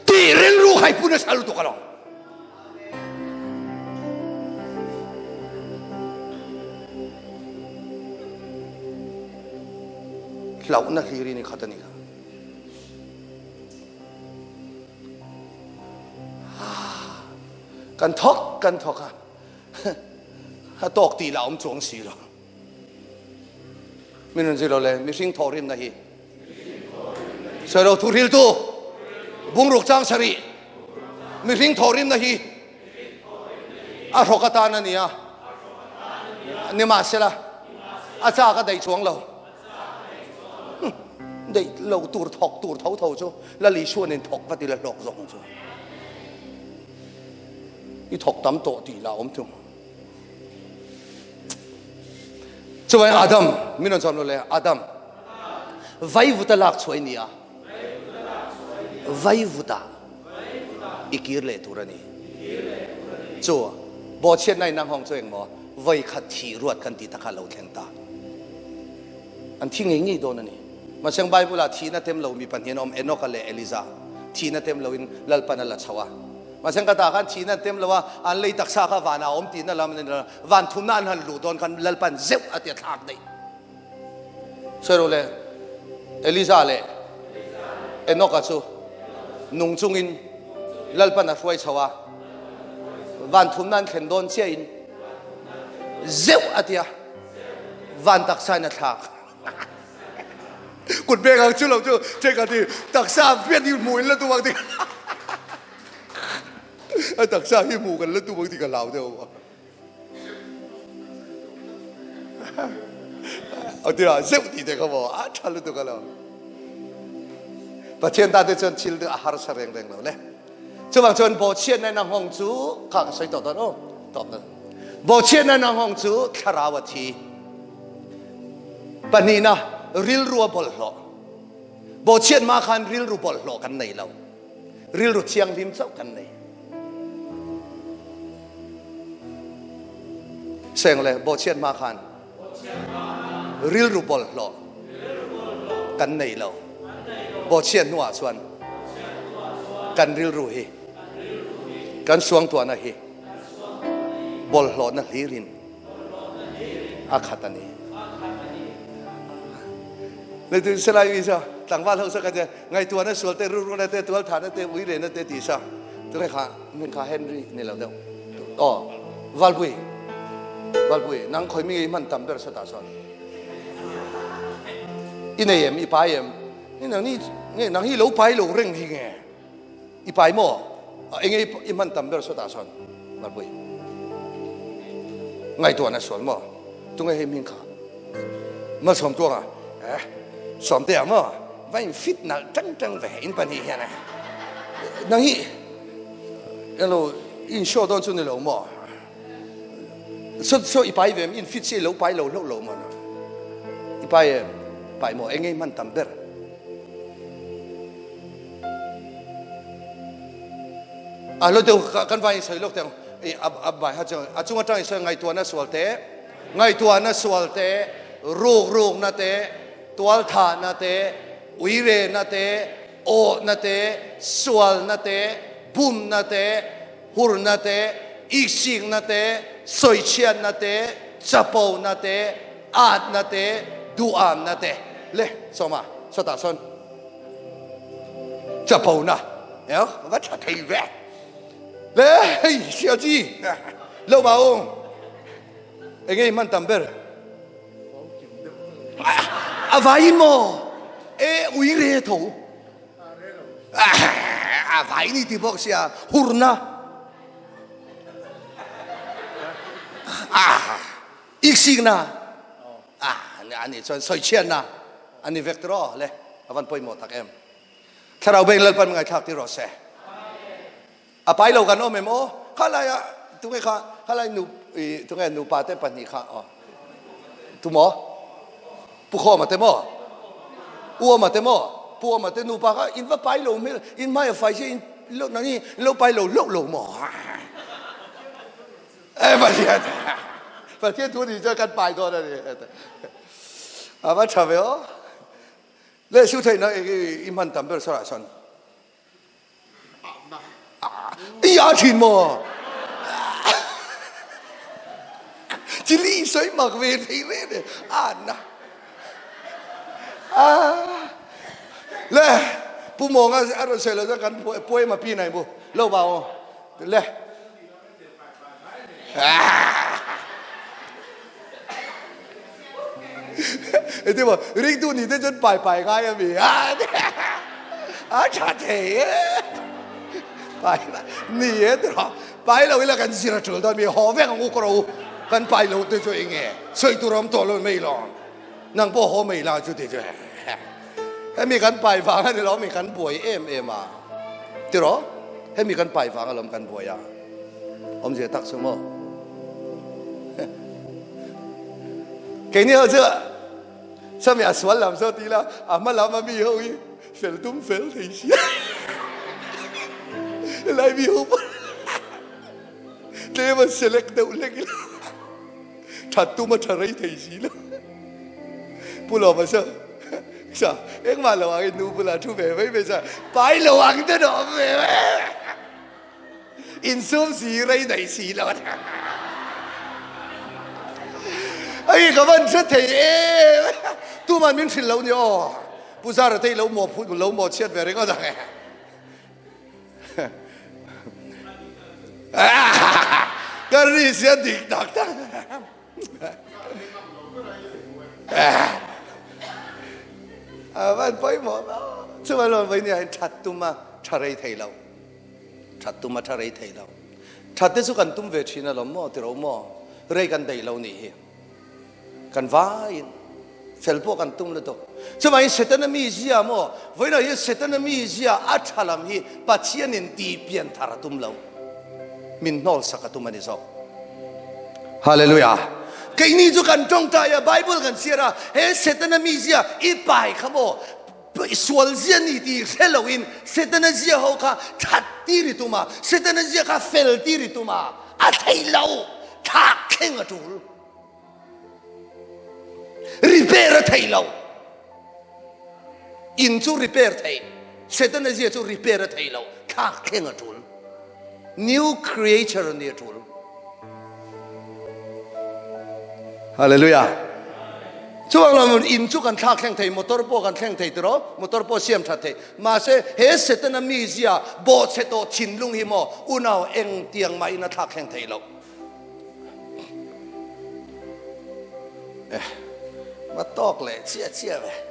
ตีเรียนรู้ให้พูดสารุตุกันหรอเราหน้าที่เรียนขัดนี่ครับกันทอกอ่ะถ้าตกตีเราจวงสีเราไม่นั่นสิเราเลยไม่สิ่งทอริมนะฮีเสร็จเราทุเรียลตัวบุ้งรุกจางสรีไม่สิ่งทอริมนะฮีอาทอกตานั่นนี่อ่ะนี่มาเสียละอาจารย์ก็ได้ช่วงเราได้เราตูดถกตูดเท่าจ้แล้วลีชวนเองถกปฏิละหลอกลงจ้อีถกตำโตตีเราอมทุ่ง ช่วยอาดัมมินนจอมเลยอาดัมไว้วุตลักช่วยนี่อ่ะไว้วุตาอีกิร์เลตุระนี่จัวบอเชียนในนางห้องช่วยมั้งไว้ขัดทีรวดกันตีตะขาเราแข่งตาอันที่งี้โดนนี่มาเชียงใบบุลาทีนั่นเต็มเรามีปัญหาอมเอนอกเลเอลิซาทีนั่นเต็มเราอินลัลปันลัชวามาเชียงกตากันทีนั่นเต็มเราว่าอันเลยตักซาข้าวานาอมทีนั่นเรามันวันทุนนั่นฮันลูดอนกันลัลปันเจ้าอัตยาทักได้เชื่อรู้เลยเอลิซาเลยเอนอกสูนุ่งจุงอินลัลปันช่วยชวาวันทุนนั่นเข็นโดนเชียอินเจ้าอัตยาวันตักซานัทักกุดเบงจุเราจุเจ้ากันที่ตักซาเพี้ยนที่หมุนแล้วตัวบางทีตักซาที่หมุนกันแล้วตัวบางทีก็เหลาเดียวเอาที่เราเจ้าที่เด็กเขาบอกชันแล้วตัวกันแล้วประเทศตาเดือดชิลเดืออาหารเสรงแรงเราเลยช่วงบางช่วงโบเชียนในนางฮงจูข้าใส่ต่อตอนโอ้ตอบนะโบเชียนในนางฮงจูคาราวตีปนีนะริลรัวบอลหล่อโบเชียนมาคันริลรัวบอลหล่อกันในเราริลรัวเชียงริมเจ้ากันในเสียงเลยโบเชียนมาคันริลรัวบอลหล่อกันในเราโบเชียนนัวส่วนกันริลรัวเฮกันสวงตัวนะเฮบอลหล่อนะฮิรินอาคาตันีเลยถึงสลายวิชาต่างบ้านเราสักกันจะไงตัวนั้นสวดเตะรู้นะเตะตัวฐานนั้นเตะวิเรนเตะตีซ่าตัวไหนข้ามันข้าเฮนรี่นี่เราเดียวอ๋อวัลบุยนั่งคอยมีมันทำเบอร์สตาร์ซอนอินเนียมอีปายเอ็มนี่นั่งนั่งฮีโลไปโลเร่งที่ไงอีปายโม่เองอีมันทำเบอร์สตาร์ซอนวัลบุยไงตัวนั้นสวนโม่ตัวไงเฮมิงข้ามาสมตัวอ่ะสอมเตียมั้งว่าฟิตนักจังไปเห็นปัญหาเนี่ยนั่งฮีเราอินโชว์ตอนช่วงนี้เราหมอสุดอีไปเวมอินฟิตเสียเราไปเรามันอีไปหมอเองไงมันทำเบอร์เราเดี๋ยวกันไปใส่ลูกเตียงอับไปฮะจังจุงจังใส่ไงตัวนั้นสวลเตรูกนั่นเตตัวฐานนั่นเตวิเรนั่นเตโอนั่นเตสวลนั่นเตบุมนั่นเตหุรนั่นเตอีกสิ่งนั่นเตสอยเชียนนั่นเตจับปูนั่นเตอาดนั่นเตดูอามนั่นเตเล่สมาสตาร์ซอนจับปูนะว่าจะทำแบบเล่เสียจีเล่าบ่าวเอ็งไงมันทำเบอร์อะไรมั้งวิเรโตอะไรนี่ที่บอกเสียหุรนะอีกสิ่งนะอันนี้ส่วนเชียนนะอันนี้เวกตรอเลยวันป่วยหมดทักเอ็มถ้าเราเบ่งเล่นเป็นไงทักที่รอเซ่ไปเรากันโอ้เมโมข้าอะไรอ่ะทุกไงข้าอะไรหนูทุกไงหนูปาเต้ปันนี่ข้าอ๋อทุกหมอผู้ข้อมาเต็มอ้วมาเต็มปัวมาเต็มหนูปากอินว่าไปเราไม่อินไม่ไฟใช่อินโลกนั้นนี่เราไปเราโลกหมอประเทศทุนที่จะกันไปตัวนั่นเองว่าชาวเวลเล่ชุดไทยนะอิมันทำเป็นสระสันยาถิ่นมั้งจิลี่สวยมากเวทีเล่นนะเล่ผู้มองอ่ะอะไรเสร็จแล้วจะกันป่วยมาปีไหนบุเล่าเบาเล่ไอ้ที่บอกริกดูนี่ได้จนไปง่ายอ่ะมีชาเทไปนี่เด้อไปเราเวลากันสิระจุลตอนมีหอแม่ของอุกเรากันไปเราตัวเองไงสวยตัวรำตัวเราไม่หรอกนั่งพ่อหอไม่ลาจุดเดียวให้มีกันไปฟังให้เรามีกันป่วยมาที่หรอให้มีกันไปฟังอารมณ์กันป่วยผมจะตักสมอ cái này chưa sao mẹ xoắn làm sao tí là mà làm mà mi hậu phèn túm phèn thì xí lại mi hậu thế mà select đâu lên cái thật túm mà thật ấy thì xí lắm bù lò mà sao sao em mà lò cái nu bù là thu về với bây giờ phải lò ăn tới đó về in sum xí đây này xí lắm ấy các bạn rất thấy tu mà mình xin lâu nhiều bây giờ thấy lâu một phút lâu một chết về đấy có rằng cái gì sẽ đi đọc ta bạn phải một chứ mà nói với nhau thật tu mà thật ấy thấy lâu thật tu mà thật ấy thấy lâu thật thế số cần tu về chuyện là mò từ lâu mò rồi cần đầy lâu nỉ kan vai fel po kan tum le to chuma i setan mi zia mo voina i setan mi zia athalam hi pachian in ti pian thara tum lo min nol sakatum ani zo hallelujah cái ni chu kan trong ta ya bible kan sira he setan mi zia i pai khamo sual zia ni ti halloween setan zia ho kha that ti ri tuma setan zia kha fel ti ri tuma a thai lo tha kheng a tul repair thay lâu in chu repair thay Satan là gì chu repair thay lâu khác khen ở chuột new creator ni chuột hallelujah chu ang làm in chu kan khác khen thay motor po kan khen thay đó motor po siam chat thay mà se he Satan mi zia bo se to chin lung hi mo unao eng tiang mai na khác khen thay lâu mà tóc lệ chia về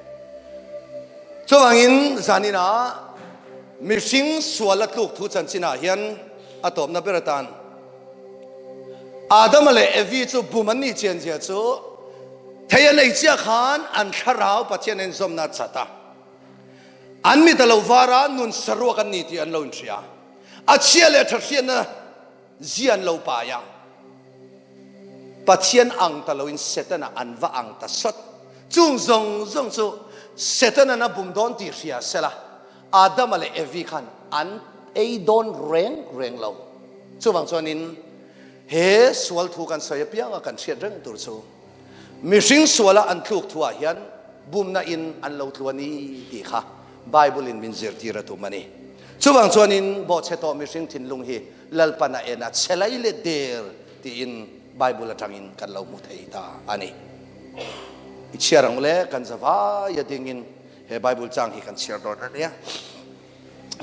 cho bằng in zanina mi sinh xua lát lục thu chân china hiền atom na beratan Adam lệ evi cho bumani chen chia cho thấy này chia khan an kharao patchen en zom na chata an mi talo vara nun sarwa kan ni ti an lo nchia a chia le thasian na zian lo pa ya patchen ang talo in setana an va ang ta sot chung zong chu Satan na bum don ti ria sela Adam ale evi khan an ei don reng lo chu wang chuanin he sual thu kan soya pianga kan sia reng tur chu mi sing suala an thuk thua hian bum na in an lo thuani ti kha Bible in min zir ti ra tu mani chu wang chuanin bo che to mi sing thin lung hi lalpana ena chelai le der ti in Bible atangin kan lo mu thei ta ani ichiarang le kan zawa ya dingin he Bible chang hi kan share dot ania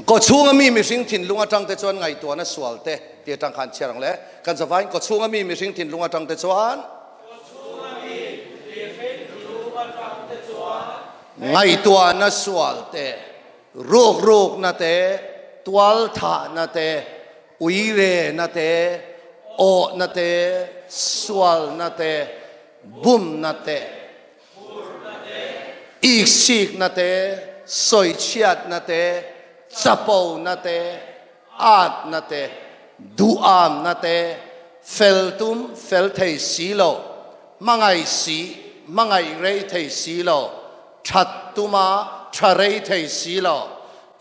ko chunga mi sing thin lunga tang te chuan ngai to na sual te ti tang khan chiarang le kan zawa ko chunga mi sing thin lunga tang te chuan ngai to na sual te rok na te twal tha na te uire na te o na te sual na te bum na te iksik na te soi chiat na te chapo na te at na te duam na te feltum fel thei silo mangai rei thei silo thattuma tharei thei silo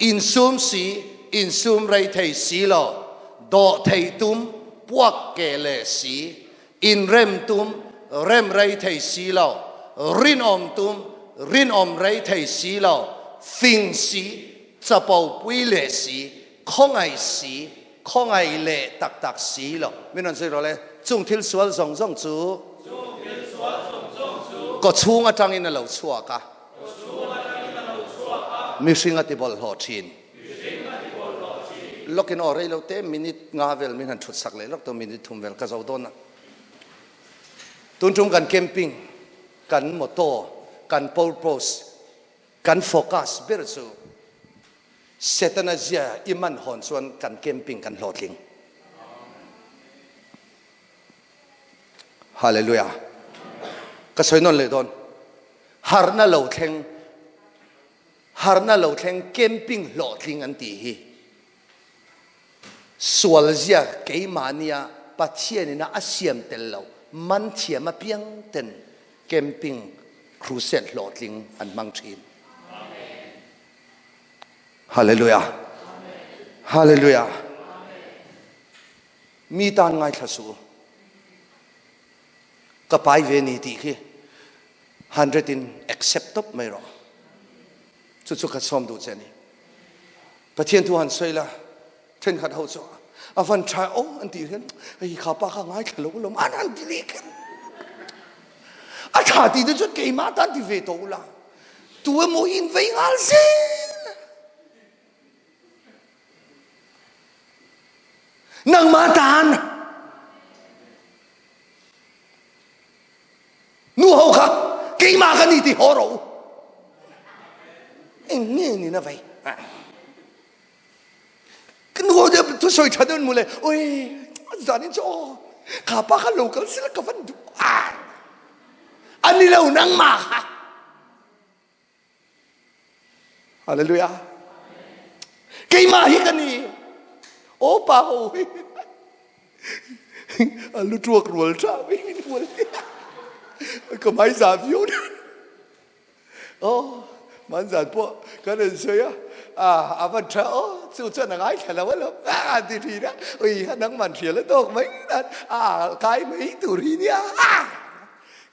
insum rei thei silo do thei tum puak ke le si in rem tum rem rei thei silo rin om rei thei silo phing si chapo pui le si khong ai le tak silo minon se ro le chung thil sual zong chu ko chunga tangin a lo chua ka mi singa ti bol ho thin lokin o rei lo te minute nga vel min han thut sak le lok to minute thum vel ka zo don na tun chung kan camping kan motor kan pole post kan focus ber chu setana zia iman hon chuan kan camping kan hlotling hallelujah ka soinon le don harna lo thleng camping hlotling an ti hi sual zia keimania pathian ina asiam tel lo man thiam a piang ten เกมปิ้งครูเซนโหลดลิงอันมังชีนฮาเลลูยาฮาเลลูยามีตานไงทัสูก็ไปเวนีตีขี้100 in acceptable ไม่หรอสุดๆก็ซ้อมดูเจนี่ประเทศทุกคนสวยละเช่นขัดเขาจ้าอาฟันชายโอ้อันตีเห็นไอ้ข้าป้าข้างไงขลุ่มลมอันตีเล็กอาชาติเดือดเกี่ยมาตันที่เวทูละตัวโมหินเวงอัลเซนนังมาตานนู่เขาค่ะเกี่ยมากันนี่ที่ฮอร์เอ็งเนี่ยนี่นะไปกันหัวจะทุกส่วนชัดเจนหมดเลยโอ้ยจานี่จ้าข้าป้าข้าลูกกันสิละกับฟันดูอันนี้เรานั่งมาค่ะฮาเลลูยาเกี่ยมาฮิกันนี่โอ้ป้าโอ้ยอันลุตัวกรัวจ้าไม่รัวก็ไม่สาบอยู่นะโอ้มันจะพวกกันเลยเสียอาวันเช้าสุดจะนั่งไอ้แค่ละวันละทีนะโอ้ยนั่งมันเสียแล้วตกไหมนั่นใครไม่ตุรีเนี่ย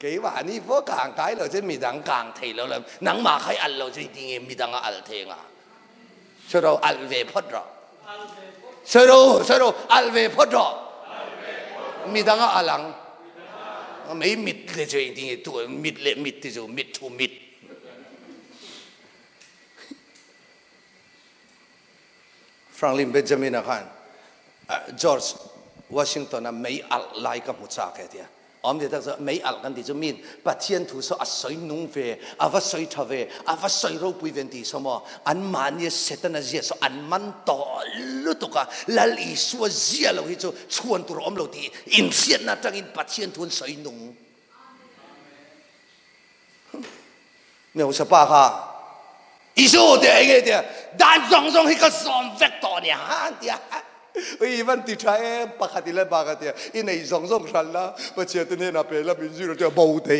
กี่ว่านี่พวกกลางไกลเราจะมีดังกลางเทแล้วเลยนังมาใครอันเราจะดีมีดังอัลเทงอ่ะเสร็จเราอัลเวพอดรอเสร็จเราอัลเวพอดรอมีดังอัลลังไม่มิดเลยจะดีตัวมิดเลยมิดที่จะมิดทูมิดฟรังลินเบนจามินนะครับจอร์จวอชิงตันไม่อัลไลกับมุสาเกตียอมเดียดจะไม่อัลกันที่จะมีนปัจเจียนทุสอัศยนุ่งเวอาวัศยทเวอาวัศยรูปวิเวนตีสมออันมันเนี่ยเสตนาเจียสอันมันต่อลุตุกะลลีสัวเจียเราฮิจูชวนตัวอมเราดีอินเสียนนัจังอินปัจเจียนทุนสยนุ่งเมื่อสปาค่ะอีสู้เดี๋ยวไงเดี๋ยวด้านสองให้ก็ซ้อมเวกต่อเนี่ยฮะเดี๋ยวอีวันที่ใช้ปากติเลยปากติอินไอ้สองฉันละมาเชื่อตัวนี้นะเปล่าเป็นชื่อเราจะบูตี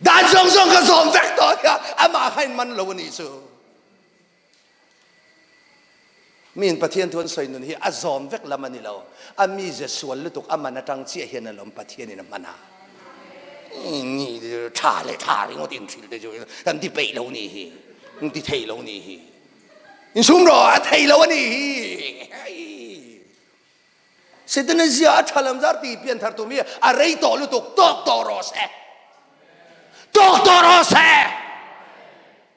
ด้านสองก็ซ้อมเวกต่อเนี่ยอามาให้มันเราวันนี้สู้มีนประเทศทวนสวยนุ่นที่อาซ้อมเวกละมันนี่เราอามีจะส่วนลุตุกอามันตั้งเชี่ยเห็นเราประเทศนี่นะมันนะนี่ท่าเลย我顶起的就人哋背樓你人哋提樓你你說唔咯提樓你是的那些他們在地邊他都沒啊人到了都多羅塞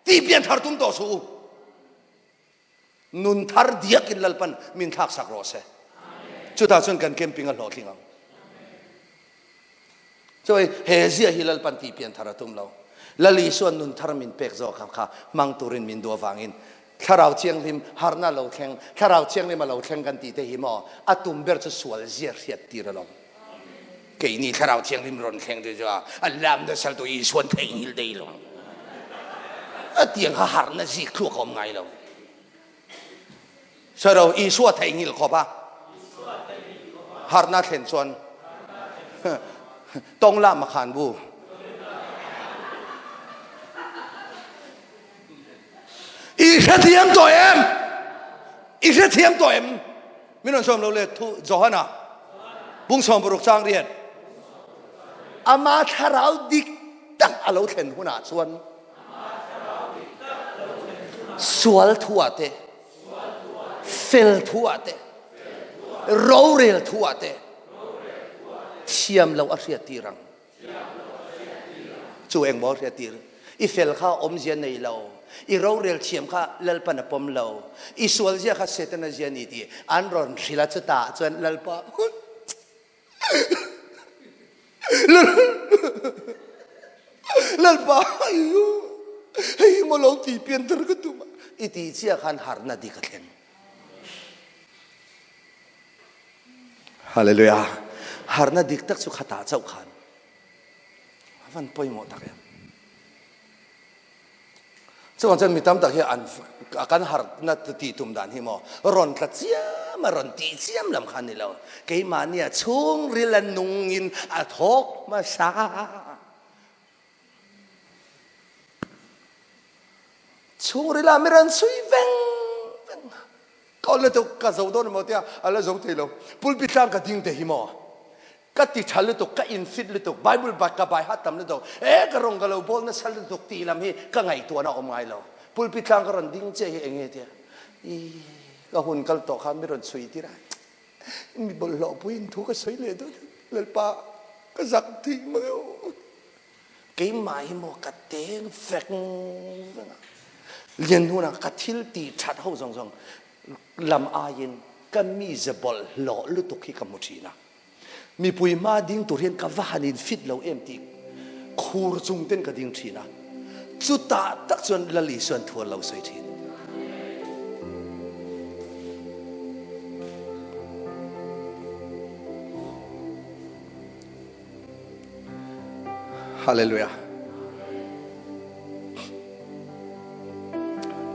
地邊他都多數nun thar dia kin lalpan min thak sak rose chu ta chun kan camping a hlothling ang choi hezia hilal pan ti pian tharatum lo lali suan nun thar min pek zo kha mang turin min do wangin tharau chiang lim harna lo thleng tharau chiang lim lo thleng kan ti te hi mo atum ber chu sual zia riat ti ro ke ni tharau chiang lim ron thleng de jo alam da sal to i suan theng hil dei lo atiang ha harna ji khlu khom ngai lo so ro i suat theng hil kho ba harna thlen suanต้องละมาขานบูอีกเทียมตัวเอ็มมินชมเราเลยทุจอนะบุ้งชมปรุกจางเรียนอามาทาราวดิกตั้งอาเราเห็นหัวหน้าส่วนสวลทั่วเตเฟลทั่วเตโรเรลทั่วเตเทียมเราเสียตีรังจูเองบอกเสียตีอีเฟลข้าอมเจียนในเราอีเราเรียลเทียมข้าเล่นปนปมเราอีส่วนเจียข้าเสตนาเจียนี่ดีอันรอนศิลาจตาจนเล่นปะเล่นปะเฮ้ยมาลองตีเปลี่ยนตระกุตุมาอีตีเจียขันหาร์นาดีกันเองฮาเลลูยาหาร์นาดิกตักสุขตาเจ้าขันวันป่วยหมดตะเกียบเจ้าวันจันมีตั้มตะเกียบอันการหาร์นาตีตุ่มด่านหิมอรอนกระเจีย mà rồi tí chiếm làm khăn này lâu cái mà nia chung ri là nung in à thóc mà sa chung ri là mấy lần suy veng còn là tôi cả dấu đó mà tia à là dấu thế lâu pulpit lang cả tiếng thế hi mò cái tí chả là tôi cái infit là tôi Bible bát cái bài hát tầm là tôi cái rong cái lâu bol nó sẵn là tôi tí làm hi cái ngày tua nào ngay lâu pulpit lang cái rong tiếng chơi hi anh nghe tia cái hồn cái tổ khám mấy lần suy tí ra mi bol lọ puin thu cái suy lệ đó lên pa cái giặc thì mà cái máy mà cái tiếng phèn liên hôn là cái thiếu tì chặt hậu rong rong làm ai yên cái mi giờ bol lọ lúc tục khi cầm một chi na mi pui ma ding tu hiền cái vả nín fit lâu em tì khur chung tên cái ding chi na chú ta tắc chuẩn là lý xuân thua lâu suy chi Hallelujah.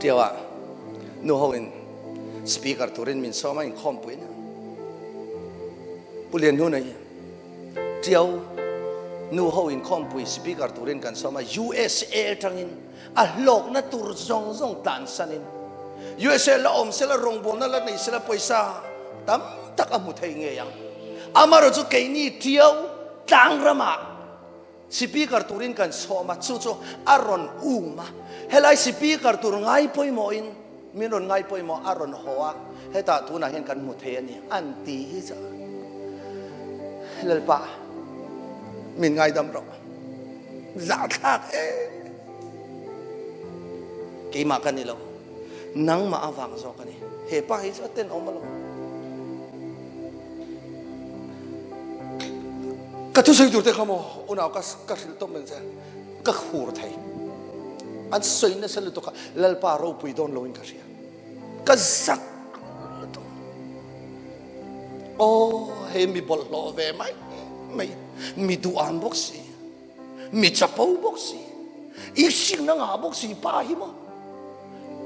Điều à, nu hôn speaker turin min so mai khom puin. Pulian hu này, điều nu hôn khom pui speaker turin kan so mai USA tangin, a lok na tur zong zong tan sanin. USA la om sela rong bon na la nei sela paisa tam tak amu thei nge yang. Amaro chu ke ni điều tang rama. Speaker turin kan soma chu aron uma helai speaker tur ngai poi mo in minon ngai poi mo aron hoa heta tu na hen kan mu the ni anti hi cha lalpa min ngai dam ro za thak ke ma kan ni lo nang ma awang zo kan ni he pa hi cha ten om lo cái thứ xây dựng thế không ôn nào các sự tốt mình sẽ các khu thầy anh xây nó sẽ là tốt lal pa rau pui don loin cái gì cái sắc ô hay mi bol lo về mày mày mi du an bốc xì mi chapau bốc xì ít xin nó ngã bốc xì pa hi mà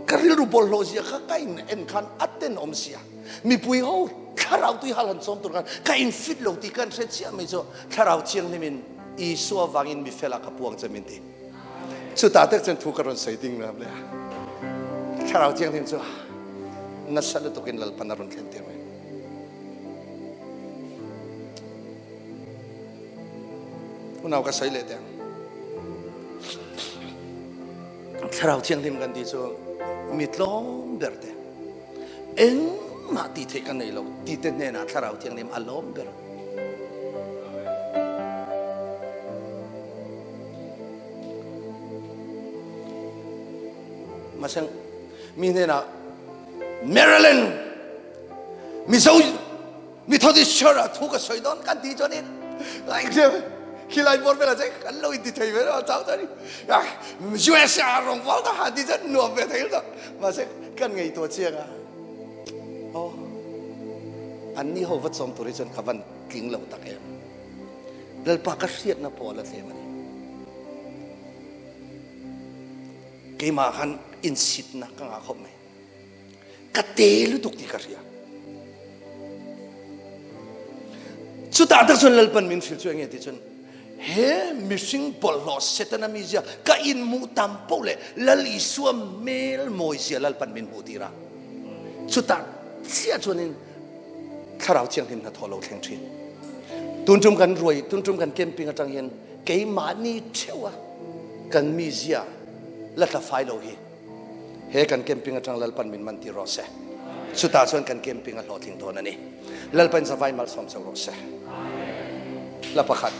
cái riu bol lo gì cái en khan aten om xì mi pui hậu Tharau tu halan som tu kan kain fit lo ti kan set sia me zo tharau chiang ni min I suwa wangin mi fela kapuang chamin ti chu ta tek chen thu karon sei ding na ble tharau chiang tin chu na sal tu kin lal panaron khen te me unaw ka sei le te tharau chiang tim kan ti chu mitlom berte en mà tí thế cái này lâu tí tên này là thảo tiếng niệm alom được mà sang mình này là Maryland mình sao mình thôi đi chơi à thu cái sợi đón cái tí cho nên anh xem khi lại muốn về là chắc anh lâu tí thấy về đó cháu thôi USA rong vào đó hạt tí rất nuông về thấy đó mà sẽ cần ngày tuổi chiang à anh ni hovat som turi chen kavan king lo tak em dal pa ka siat na po la thema ni ke ma han in sit na ka nga khom me ka te lu tuk ti ka ria chu ta tak chon lal pan min fil chu nge ti chon he missing bol lo setana mi ja ka in mu tam po le lal isuam mel moi sia lal pan min hu ti ra chu ta sia chonin thảo chiang hin na tholo theng thin tun chum kan roi tun chum kan camping atang yen ke ma ni chewa kan mi zia la ta fai lo hi he kan camping atang lal pan min man ti ro se chu ta chon kan camping a lo thing thon ani lal pan sa vai mal som so ro se la pakhat